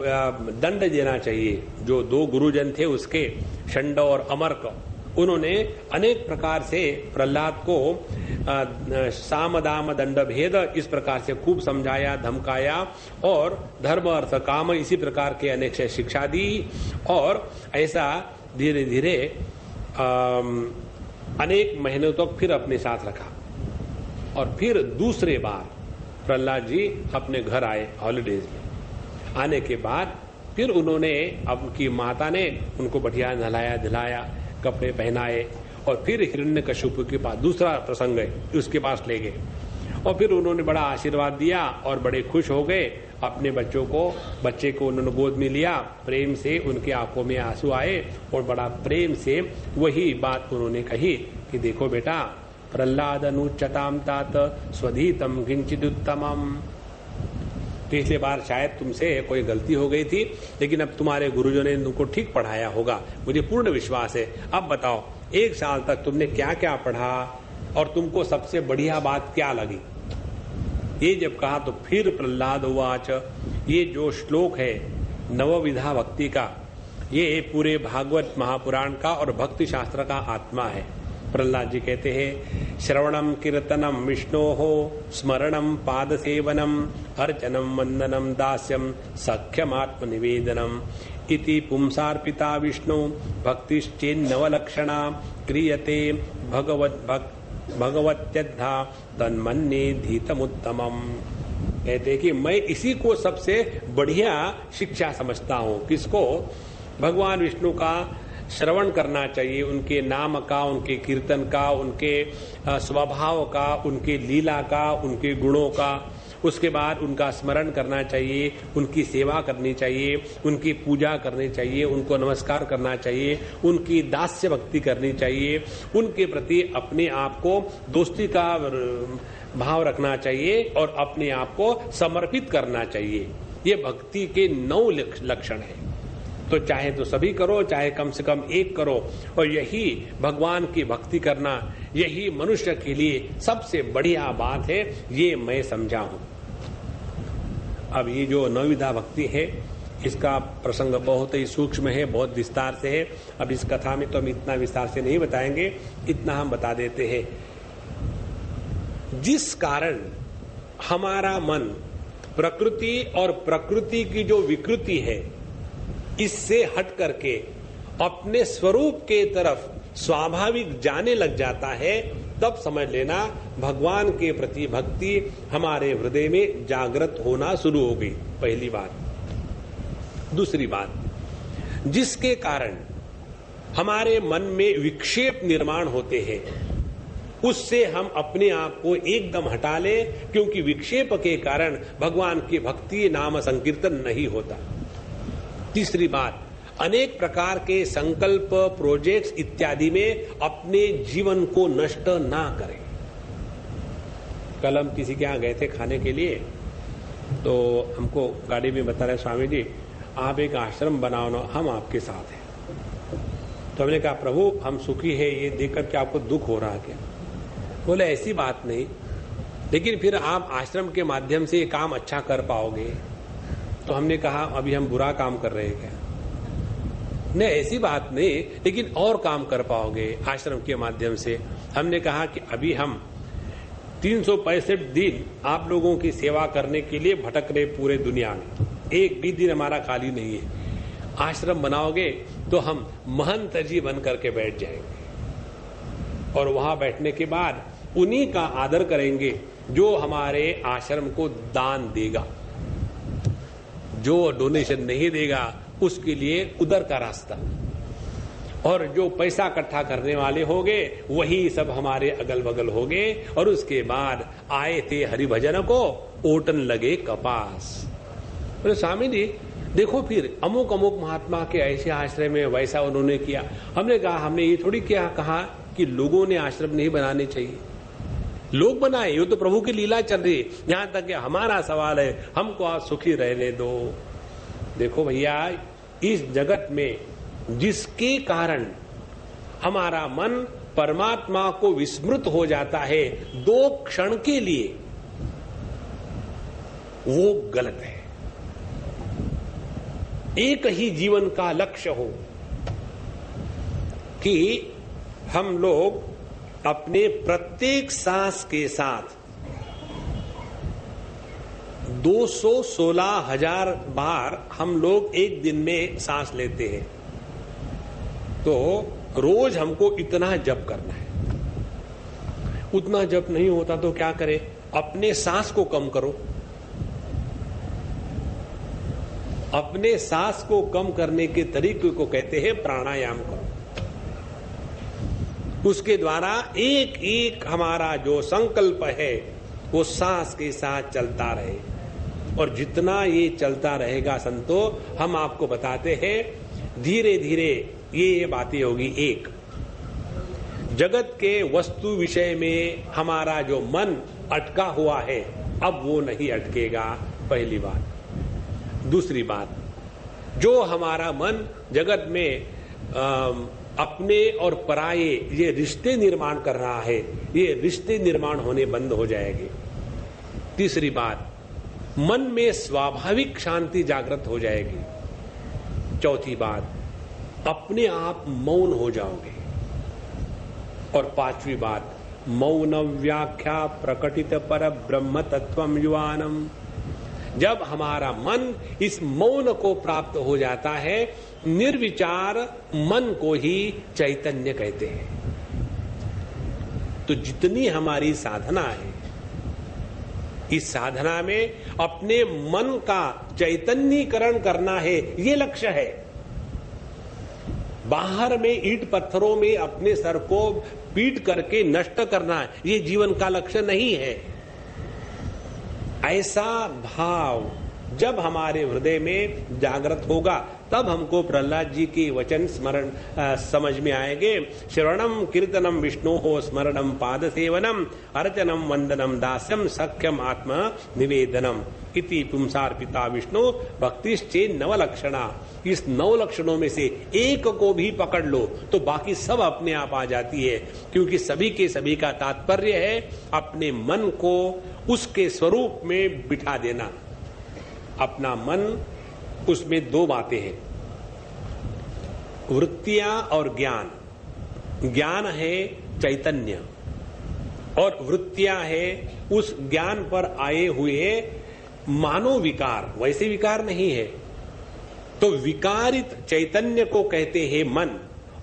दंड देना चाहिए। जो दो गुरुजन थे उसके, षंड और अमर्क, उन्होंने अनेक प्रकार से प्रहलाद को साम दाम दंड भेद इस प्रकार से खूब समझाया, धमकाया और धर्म अर्थ काम इसी प्रकार के अनेक शिक्षा दी और ऐसा धीरे धीरे अनेक महीनों तक फिर अपने साथ रखा। और फिर दूसरे बार प्रहलाद जी अपने घर आए हॉलीडेज में। आने के बाद फिर उन्होंने, अब उनकी माता ने उनको बढ़िया नहलाया धुलाया, कपड़े पहनाए और फिर हिरण्यकशिपु के पास, दूसरा प्रसंग है, उसके पास ले गए और फिर उन्होंने बड़ा आशीर्वाद दिया और बड़े खुश हो गए। अपने बच्चे को उन्होंने गोद में लिया, प्रेम से उनके आंखों में आंसू आए और बड़ा प्रेम से वही बात उन्होंने कही कि देखो बेटा, प्रहलाद अनुच्चताम तात स्वधीतम किंचित उत्तमम। पिछले बार शायद तुमसे कोई गलती हो गई थी, लेकिन अब तुम्हारे गुरुजनों ने तुमको ठीक पढ़ाया होगा, मुझे पूर्ण विश्वास है। अब बताओ, 1 साल तक तुमने क्या क्या पढ़ा और तुमको सबसे बढ़िया बात क्या लगी? ये जब कहा तो फिर प्रहलाद उवाच, ये जो श्लोक है नवविधा भक्ति का, ये पूरे भागवत महापुराण का और भक्ति शास्त्र का आत्मा है। प्रहलाद जी कहते हैं, श्रवणम कीर्तनम विष्णोः स्मरणम पाद सेवनम अर्चनम वंदनम दास्यम सख्यम आत्मनिवेदनम इति पुंसार्पिता विष्णु भक्तिश्चेन्नवलक्षणा क्रियते भगवत्यद्धा तन्मन्ये धीतमुत्तमम। कहते कि मैं इसी को सबसे बढ़िया शिक्षा समझता हूँ। किसको? भगवान विष्णु का श्रवण करना चाहिए, उनके नाम का, उनके कीर्तन का, उनके स्वभाव का, उनके लीला का, उनके गुणों का। उसके बाद उनका स्मरण करना चाहिए, उनकी सेवा करनी चाहिए, उनकी पूजा करनी चाहिए, उनको नमस्कार करना चाहिए, उनकी दास्य भक्ति करनी चाहिए, उनके प्रति अपने आप को दोस्ती का भाव रखना चाहिए और अपने आप को समर्पित करना चाहिए। ये भक्ति के 9 लक्षण हैं। तो चाहे तो सभी करो, चाहे कम से कम एक करो, और यही भगवान की भक्ति करना, यही मनुष्य के लिए सबसे बढ़िया बात है, ये मैं समझा हूं। अब ये जो नवविधा भक्ति है, इसका प्रसंग बहुत ही सूक्ष्म है, बहुत विस्तार से है। अब इस कथा में तो हम इतना विस्तार से नहीं बताएंगे, इतना हम बता देते हैं। जिस कारण हमारा मन प्रकृति और प्रकृति की जो विकृति है इससे हट करके अपने स्वरूप के तरफ स्वाभाविक जाने लग जाता है, तब समझ लेना भगवान के प्रति भक्ति हमारे हृदय में जागृत होना शुरू हो गई। पहली बात। दूसरी बात, जिसके कारण हमारे मन में विक्षेप निर्माण होते हैं, उससे हम अपने आप को एकदम हटा लें, क्योंकि विक्षेप के कारण भगवान की भक्ति नाम संकीर्तन नहीं होता। तीसरी बात, अनेक प्रकार के संकल्प, प्रोजेक्ट्स इत्यादि में अपने जीवन को नष्ट ना करें। कल हम किसी के यहाँ गए थे खाने के लिए, तो हमको गाड़ी में बता रहे स्वामी जी, आप एक आश्रम बनाओ ना, हम आपके साथ हैं। तो हमने कहा, प्रभु हम सुखी है ये देखकर के आपको दुख हो रहा है क्या? बोले ऐसी बात नहीं, लेकिन फिर आप आश्रम के माध्यम से ये काम अच्छा कर पाओगे। तो हमने कहा, अभी हम बुरा काम कर रहे हैं क्या? नहीं, ऐसी बात नहीं, लेकिन और काम कर पाओगे आश्रम के माध्यम से। हमने कहा कि अभी हम 365 दिन आप लोगों की सेवा करने के लिए भटक रहे पूरे दुनिया में, एक भी दिन हमारा खाली नहीं है। आश्रम बनाओगे तो हम महंत जी बन करके बैठ जाएंगे और वहां बैठने के बाद उन्हीं का आदर करेंगे जो हमारे आश्रम को दान देगा। जो डोनेशन नहीं देगा उसके लिए उधर का रास्ता, और जो पैसा इकट्ठा करने वाले होंगे वही सब हमारे अगल बगल होंगे। और उसके बाद आए थे हरिभजन को, ओटन लगे कपास। बोले स्वामी जी देखो, फिर अमुक अमुक महात्मा के ऐसे आश्रय में वैसा उन्होंने किया। हमने कहा, हमने ये थोड़ी क्या कहा कि लोगों ने आश्रम नहीं बनाने चाहिए, लोग बनाए, ये तो प्रभु की लीला चल रही है। यहां तक कि हमारा सवाल है, हमको आप सुखी रहने दो। देखो भैया, इस जगत में जिसके कारण हमारा मन परमात्मा को विस्मृत हो जाता है 2 क्षण के लिए, वो गलत है। एक ही जीवन का लक्ष्य हो कि हम लोग अपने प्रत्येक सांस के साथ 216,000 बार हम लोग एक दिन में सांस लेते हैं, तो रोज हमको इतना जप करना है। उतना जप नहीं होता तो क्या करें? अपने सांस को कम करो। अपने सांस को कम करने के तरीके को कहते हैं प्राणायाम करो। उसके द्वारा एक एक हमारा जो संकल्प है वो सांस के साथ चलता रहे, और जितना ये चलता रहेगा संतो, हम आपको बताते हैं धीरे धीरे ये बातें होगी। एक, जगत के वस्तु विषय में हमारा जो मन अटका हुआ है अब वो नहीं अटकेगा, पहली बात। दूसरी बात, जो हमारा मन जगत में अपने और पराये ये रिश्ते निर्माण कर रहा है, ये रिश्ते निर्माण होने बंद हो जाएंगे। तीसरी बात, मन में स्वाभाविक शांति जागृत हो जाएगी। चौथी बात, अपने आप मौन हो जाओगे। और पांचवी बात, मौन व्याख्या प्रकटित पर ब्रह्म तत्वम युवानम। जब हमारा मन इस मौन को प्राप्त हो जाता है, निर्विचार मन को ही चैतन्य कहते हैं। तो जितनी हमारी साधना है, इस साधना में अपने मन का चैतन्यीकरण करना है, ये लक्ष्य है। बाहर में ईंट पत्थरों में अपने सर को पीट करके नष्ट करना, ये जीवन का लक्ष्य नहीं है। ऐसा भाव जब हमारे हृदय में जागृत होगा, तब हमको प्रहलाद जी के वचन स्मरण समझ में आएंगे। श्रवणम कीर्तनम विष्णु हो स्मरणम पाद सेवनम अर्चनम वंदनम दास्यम सख्यम आत्म निवेदनम इति पुंसार्पिता विष्णु भक्तिश्चे 9 लक्षणा। इस 9 लक्षणों में से एक को भी पकड़ लो तो बाकी सब अपने आप आ जाती है, क्योंकि सभी के सभी का तात्पर्य है अपने मन को उसके स्वरूप में बिठा देना। अपना मन, उसमें 2 बातें हैं, वृत्तियां और ज्ञान। ज्ञान है चैतन्य और वृत्तियां है उस ज्ञान पर आए हुए मानो विकार, वैसे विकार नहीं है। तो विकारित चैतन्य को कहते हैं मन,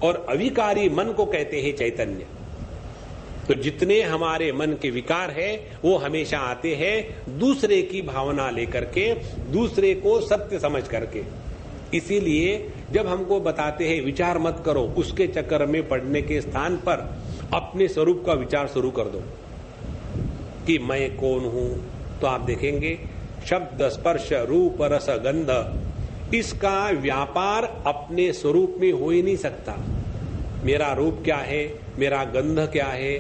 और अविकारी मन को कहते हैं चैतन्य। तो जितने हमारे मन के विकार है वो हमेशा आते हैं दूसरे की भावना लेकर के, दूसरे को सत्य समझ करके। इसीलिए जब हमको बताते हैं विचार मत करो, उसके चक्कर में पड़ने के स्थान पर अपने स्वरूप का विचार शुरू कर दो कि मैं कौन हूं। तो आप देखेंगे शब्द स्पर्श रूप रस गंध, इसका व्यापार अपने स्वरूप में हो ही नहीं सकता। मेरा रूप क्या है, मेरा गंध क्या है,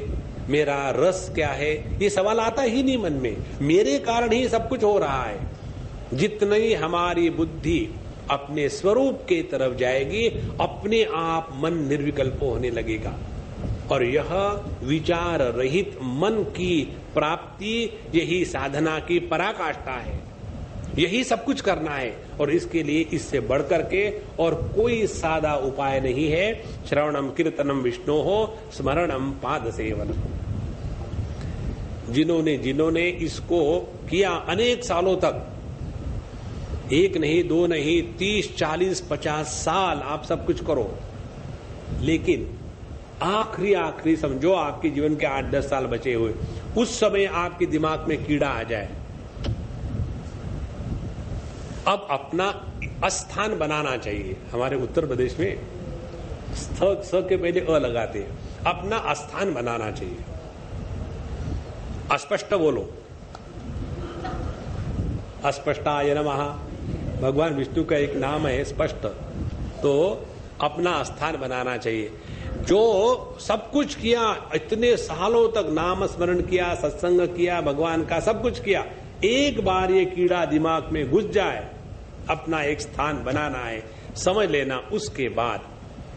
मेरा रस क्या है, ये सवाल आता ही नहीं मन में। मेरे कारण ही सब कुछ हो रहा है। जितनी हमारी बुद्धि अपने स्वरूप के तरफ जाएगी, अपने आप मन निर्विकल्प होने लगेगा। और यह विचार रहित मन की प्राप्ति, यही साधना की पराकाष्ठा है। यही सब कुछ करना है, और इसके लिए इससे बढ़कर के और कोई सादा उपाय नहीं है। श्रवणम कीर्तनम विष्णु हो स्मरणम पाद सेवनम। जिन्होंने इसको किया अनेक सालों तक, 1 नहीं 2 नहीं 30 40 50 साल आप सब कुछ करो, लेकिन आखिरी समझो आपके जीवन के 8-10 साल बचे हुए, उस समय आपके दिमाग में कीड़ा आ जाए, अब अपना स्थान बनाना चाहिए। हमारे उत्तर प्रदेश में स के पहले अ लगाते हैं, अपना स्थान बनाना चाहिए। अस्पष्ट बोलो, अस्पष्टाय नमः, भगवान विष्णु का एक नाम है स्पष्ट। तो अपना स्थान बनाना चाहिए। जो सब कुछ किया, इतने सालों तक नाम स्मरण किया, सत्संग किया, भगवान का सब कुछ किया, एक बार ये कीड़ा दिमाग में घुस जाए, अपना एक स्थान बनाना है। समझ लेना उसके बाद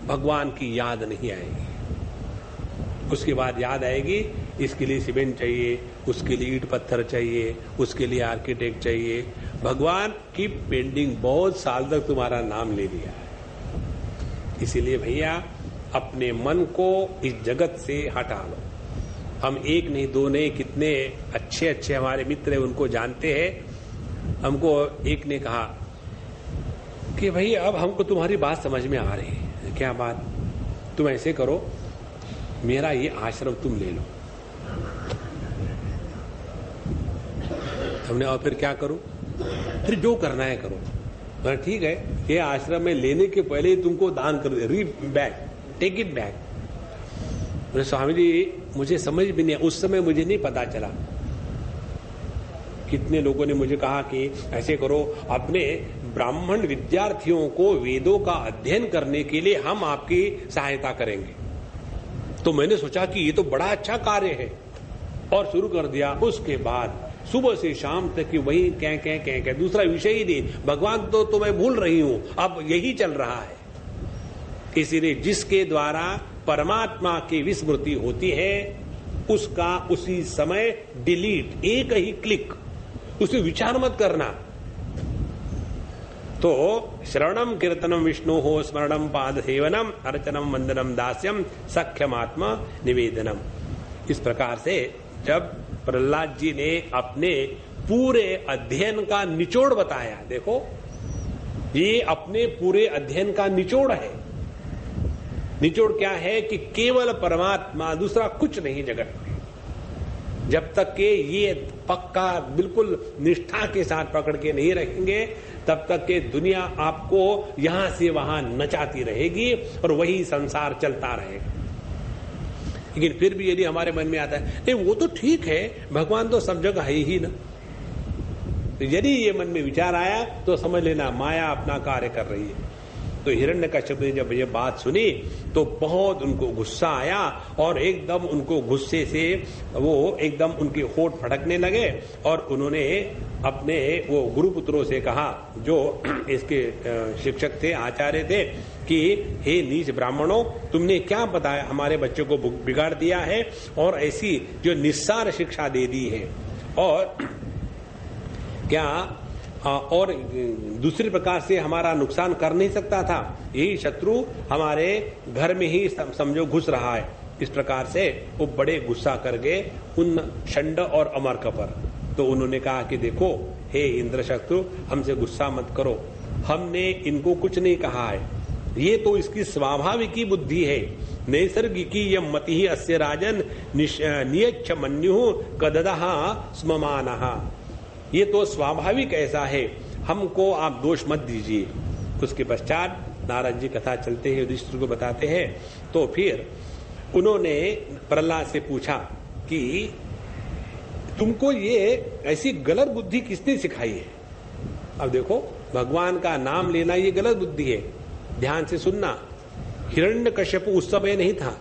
भगवान की याद नहीं आएगी। उसके बाद याद आएगी इसके लिए सीमेंट चाहिए, उसके लिए ईंट पत्थर चाहिए, उसके लिए आर्किटेक्ट चाहिए। भगवान की पेंडिंग बहुत साल तक तुम्हारा नाम ले लिया है। इसीलिए भैया अपने मन को इस जगत से हटा लो। हम एक नहीं दो नहीं, कितने अच्छे अच्छे हमारे मित्र हैं उनको जानते हैं। हमको एक ने कहा कि भाई अब हमको तुम्हारी बात समझ में आ रही है। क्या बात? तुम ऐसे करो, मेरा ये आश्रम तुम ले लो। हमने और फिर क्या करूं? फिर जो करना है करो। तो ठीक है, ये आश्रम में लेने के पहले ही तुमको दान कर दे, री बैक, टेक इट बैक। बोले स्वामी जी मुझे समझ भी नहीं, उस समय मुझे नहीं पता चला। कितने लोगों ने मुझे कहा कि ऐसे करो, अपने ब्राह्मण विद्यार्थियों को वेदों का अध्ययन करने के लिए हम आपकी सहायता करेंगे। तो मैंने सोचा कि ये तो बड़ा अच्छा कार्य है और शुरू कर दिया। उसके बाद सुबह से शाम तक की वही कह दूसरा विषय ही नहीं। भगवान तो मैं भूल रही हूं, अब यही चल रहा है। इसीलिए जिसके द्वारा परमात्मा की विस्मृति होती है उसका उसी समय डिलीट, एक ही क्लिक, उसे विचार मत करना। तो श्रवणम कीर्तनम विष्णु हो, स्मरणम पाद सेवनम, अर्चनम वंदनम दास्यम, सख्यमात्मा निवेदनम। इस प्रकार से जब प्रहलाद जी ने अपने पूरे अध्ययन का निचोड़ बताया, देखो ये अपने पूरे अध्ययन का निचोड़ है। निचोड़ क्या है कि केवल परमात्मा, दूसरा कुछ नहीं जगत में। जब तक के ये पक्का बिल्कुल निष्ठा के साथ पकड़ के नहीं रखेंगे तब तक के दुनिया आपको यहां से वहां नचाती रहेगी और वही संसार चलता रहेगा। लेकिन फिर भी यदि हमारे मन में आता है नहीं वो तो ठीक है, भगवान तो सब जगह है ही ना, तो यदि ये मन में विचार आया तो समझ लेना माया अपना कार्य कर रही है। तो हिरण्यकश्यप ने जब ये बात सुनी तो बहुत उनको गुस्सा आया और एकदम उनको गुस्से से वो एकदम उनके होठ फटकने लगे और उन्होंने अपने वो गुरुपुत्रों से कहा, जो इसके शिक्षक थे, आचार्य थे, कि हे नीच ब्राह्मणों, तुमने क्या बताया, हमारे बच्चों को बिगाड़ दिया है और ऐसी जो निस्सार शिक्षा दे दी है, और क्या और दूसरी प्रकार से हमारा नुकसान कर नहीं सकता था। यही शत्रु हमारे घर में ही समझो घुस रहा है। इस प्रकार से वो बड़े गुस्सा कर गए उन षंड और अमर्क पर। तो उन्होंने कहा कि देखो हे इंद्र शत्रु, हमसे गुस्सा मत करो, हमने इनको कुछ नहीं कहा है, ये तो इसकी स्वाभाविकी बुद्धि है। नैसर्गिकी यम मति ही अस्य राजन नियच्छ मन्यु कददः स्ममानः, ये तो स्वाभाविक ऐसा है, हमको आप दोष मत दीजिए। उसके पश्चात नारद जी कथा चलते हैं, युधिष्ठिर को बताते हैं। तो फिर उन्होंने प्रहलाद से पूछा कि तुमको ये ऐसी गलत बुद्धि किसने सिखाई है? अब देखो भगवान का नाम लेना ये गलत बुद्धि है, ध्यान से सुनना। हिरण्यकश्यप उस समय नहीं था,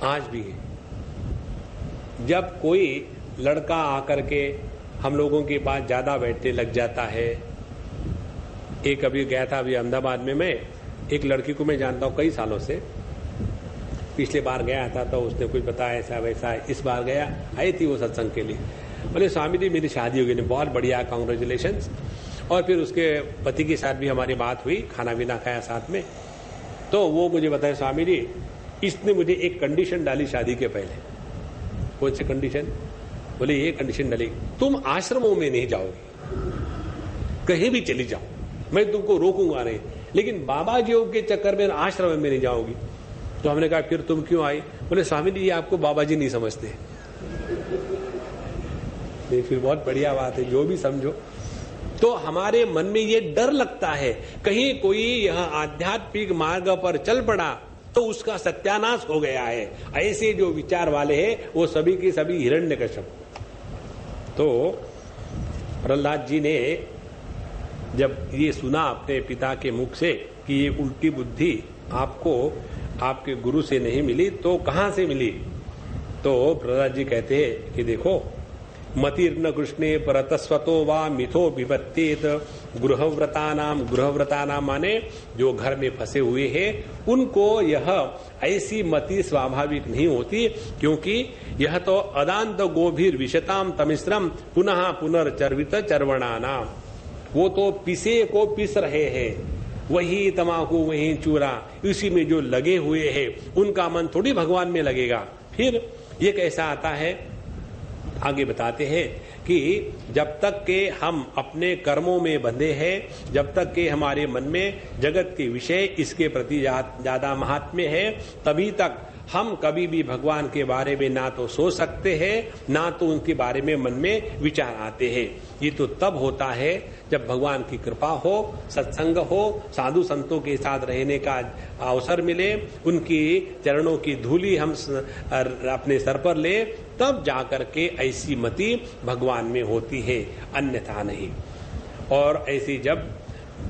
आज भी है। जब कोई लड़का आकर के हम लोगों के पास ज्यादा बैठने लग जाता है, एक अभी गया था अभी अहमदाबाद में, मैं एक लड़की को मैं जानता हूं कई सालों से, पिछले बार गया था तो उसने कुछ बताया ऐसा वैसा है, इस बार गया, आई थी वो सत्संग के लिए, बोले स्वामी जी मेरी शादी हो गई। बहुत बढ़िया, कांग्रेचुलेशंस। और फिर उसके पति के साथ भी हमारी बात हुई, खाना पीना खाया साथ में। तो वो मुझे बताया स्वामी जी इसने मुझे एक कंडीशन डाली शादी के पहले। कौन सी कंडीशन? बोले ये कंडीशन डाली, तुम आश्रमों में नहीं जाओगे, कहीं भी चली जाओ, मैं तुमको रोकूंगा नहीं, लेकिन बाबा जी के चक्कर में आश्रम में नहीं जाओगी। तो हमने कहा फिर तुम क्यों आई? बोले स्वामी जी ये आपको बाबा जी नहीं समझते। फिर बहुत बढ़िया बात है, जो भी समझो। तो हमारे मन में ये डर लगता है कहीं कोई यह आध्यात्मिक मार्ग पर चल पड़ा तो उसका सत्यानाश हो गया है। ऐसे जो विचार वाले हैं वो सभी के सभी हिरण्यकश्यप। तो प्रहलाद जी ने जब ये सुना अपने पिता के मुख से कि ये उल्टी बुद्धि आपको आपके गुरु से नहीं मिली तो कहां से मिली? तो प्रहलाद जी कहते हैं कि देखो मतिर्न कृष्णे परतस्वतो वा मिथो विपत्तेत। गृहव्रतानाम माने जो घर में फंसे हुए हैं उनको यह ऐसी मति स्वाभाविक नहीं होती, क्योंकि यह तो अदांत गोभीर विशताम तमिश्रम पुनः पुनर्चर्वित चर्वणानाम। वो तो पिसे को पिस रहे हैं, वही तमाकू वही चूरा, इसी में जो लगे हुए हैं उनका मन थोड़ी भगवान में लगेगा। फिर ये कैसा आता है, आगे बताते हैं कि जब तक के हम अपने कर्मों में बंधे हैं, जब तक के हमारे मन में जगत के विषय इसके प्रति ज्यादा महात्म्य है, तभी तक हम कभी भी भगवान के बारे में ना तो सोच सकते हैं, ना तो उनके बारे में मन में विचार आते हैं। ये तो तब होता है जब भगवान की कृपा हो, सत्संग हो, साधु संतों के साथ रहने का अवसर मिले, उनकी चरणों की धूली हम अपने सर पर ले, तब जाकर के ऐसी मति भगवान में होती है, अन्यथा नहीं। और ऐसी जब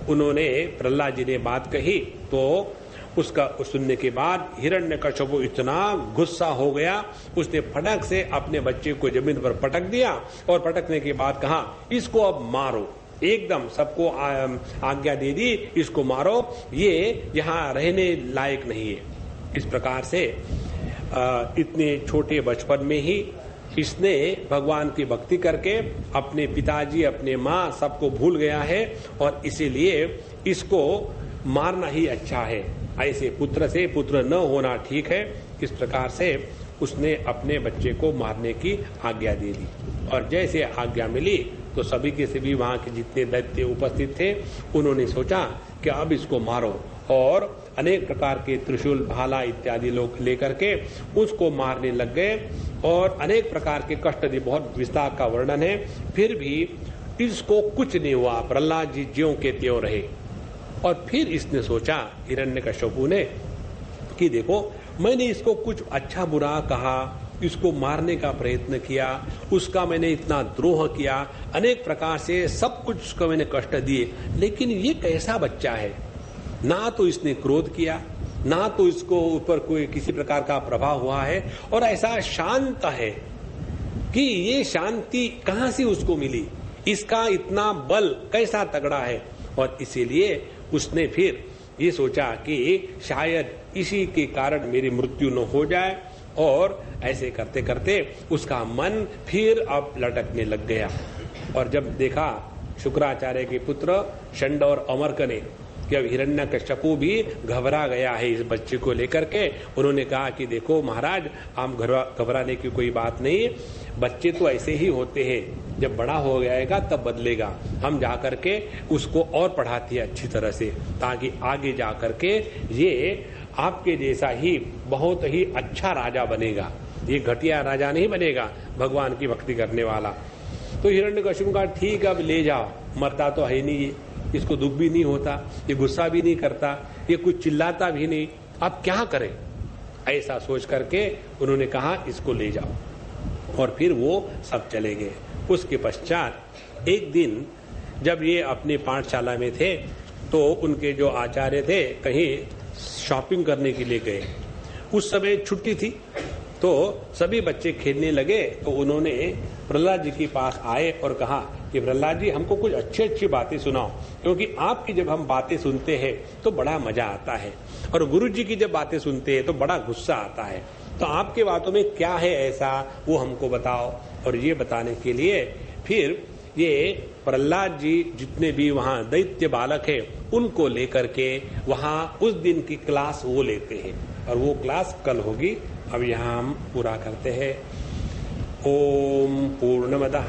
उन्होंने प्रहलाद जी ने बात कही तो उसका सुनने के बाद हिरण्यकश्यप इतना गुस्सा हो गया, उसने फटक से अपने बच्चे को जमीन पर पटक दिया और पटकने के बाद कहा इसको अब मारो, एकदम सबको आज्ञा दे दी, इसको मारो, ये यहाँ रहने लायक नहीं है। इस प्रकार से इतने छोटे बचपन में ही इसने भगवान की भक्ति करके अपने पिताजी, अपने माँ सबको भूल गया है, और इसीलिए इसको मारना ही अच्छा है, ऐसे पुत्र से पुत्र न होना ठीक है। इस प्रकार से उसने अपने बच्चे को मारने की आज्ञा दे दी। और जैसे आज्ञा मिली तो सभी के सभी वहां के जितने दैत्य उपस्थित थे उन्होंने सोचा कि अब इसको मारो, और अनेक प्रकार के त्रिशूल, भाला इत्यादि लोग लेकर के उसको मारने लग गए और अनेक प्रकार के कष्ट दिए। बहुत विस्तार का वर्णन है। फिर भी इसको कुछ नहीं हुआ, प्रहलाद जी ज्यों के त्यों रहे। और फिर इसने सोचा हिरण्यकश्यपु ने कि देखो, मैंने इसको कुछ अच्छा बुरा कहा, इसको मारने का प्रयत्न किया, उसका मैंने इतना द्रोह किया, अनेक प्रकार से सब कुछ उसको मैंने कष्ट दिए, लेकिन ये कैसा बच्चा है, ना तो इसने क्रोध किया, ना तो इसको ऊपर कोई किसी प्रकार का प्रभाव हुआ है, और ऐसा शांत है कि ये शांति कहां से उसको मिली, इसका इतना बल कैसा तगड़ा है। और इसीलिए उसने फिर ये सोचा कि शायद इसी के कारण मेरी मृत्यु न हो जाए, और ऐसे करते करते उसका मन फिर अब लटकने लग गया। और जब देखा शुक्राचार्य के पुत्र षंड और अमर्क ने कि अब हिरण्यकश्यपु भी घबरा गया है इस बच्चे को लेकर के, उन्होंने कहा कि देखो महाराज, आप घबराने की कोई बात नहीं, बच्चे तो ऐसे ही होते हैं, जब बड़ा हो जाएगा तब बदलेगा। हम जाकर के उसको और पढ़ाते हैं अच्छी तरह से, ताकि आगे जाकर के ये आपके जैसा ही बहुत ही अच्छा राजा बनेगा, ये घटिया राजा नहीं बनेगा, भगवान की भक्ति करने वाला। तो हिरण्यकश्यप का ठीक, अब ले जाओ, मरता तो है नहीं, इसको दुख भी नहीं होता, ये गुस्सा भी नहीं करता, ये कुछ चिल्लाता भी नहीं, अब क्या करें। ऐसा सोच करके उन्होंने कहा इसको ले जाओ, और फिर वो सब चले गए। उसके पश्चात एक दिन जब ये अपने पाठशाला में थे तो उनके जो आचार्य थे कहीं शॉपिंग करने के लिए गए। उस समय छुट्टी थी तो सभी बच्चे खेलने लगे, तो उन्होंने प्रहलाद जी के पास आए और कहा कि प्रहलाद जी, हमको कुछ अच्छी अच्छी बातें सुनाओ, क्योंकि आपकी जब हम बातें सुनते हैं तो बड़ा मजा आता है, और गुरु जी की जब बातें सुनते हैं तो बड़ा गुस्सा आता है, तो आपके बातों में क्या है ऐसा, वो हमको बताओ। और ये बताने के लिए फिर ये प्रहलाद जी जितने भी वहाँ दैत्य बालक है उनको लेकर के वहाँ उस दिन की क्लास वो लेते हैं, और वो क्लास कल होगी। अब यहाँ हम पूरा करते हैं। ओम पूर्णमदः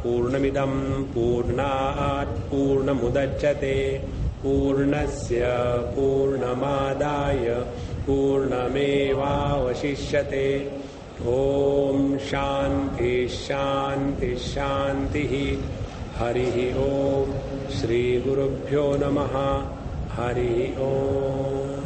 पूर्णमिदं पूर्णात् पूर्णमुदच्यते पूर्णस्य पूर्णमादाय पूर्णमेवावशिष्यते। ओम शांति शांति शांति। हरि ओम। श्री गुरुभ्यो नमः। हरि ओम।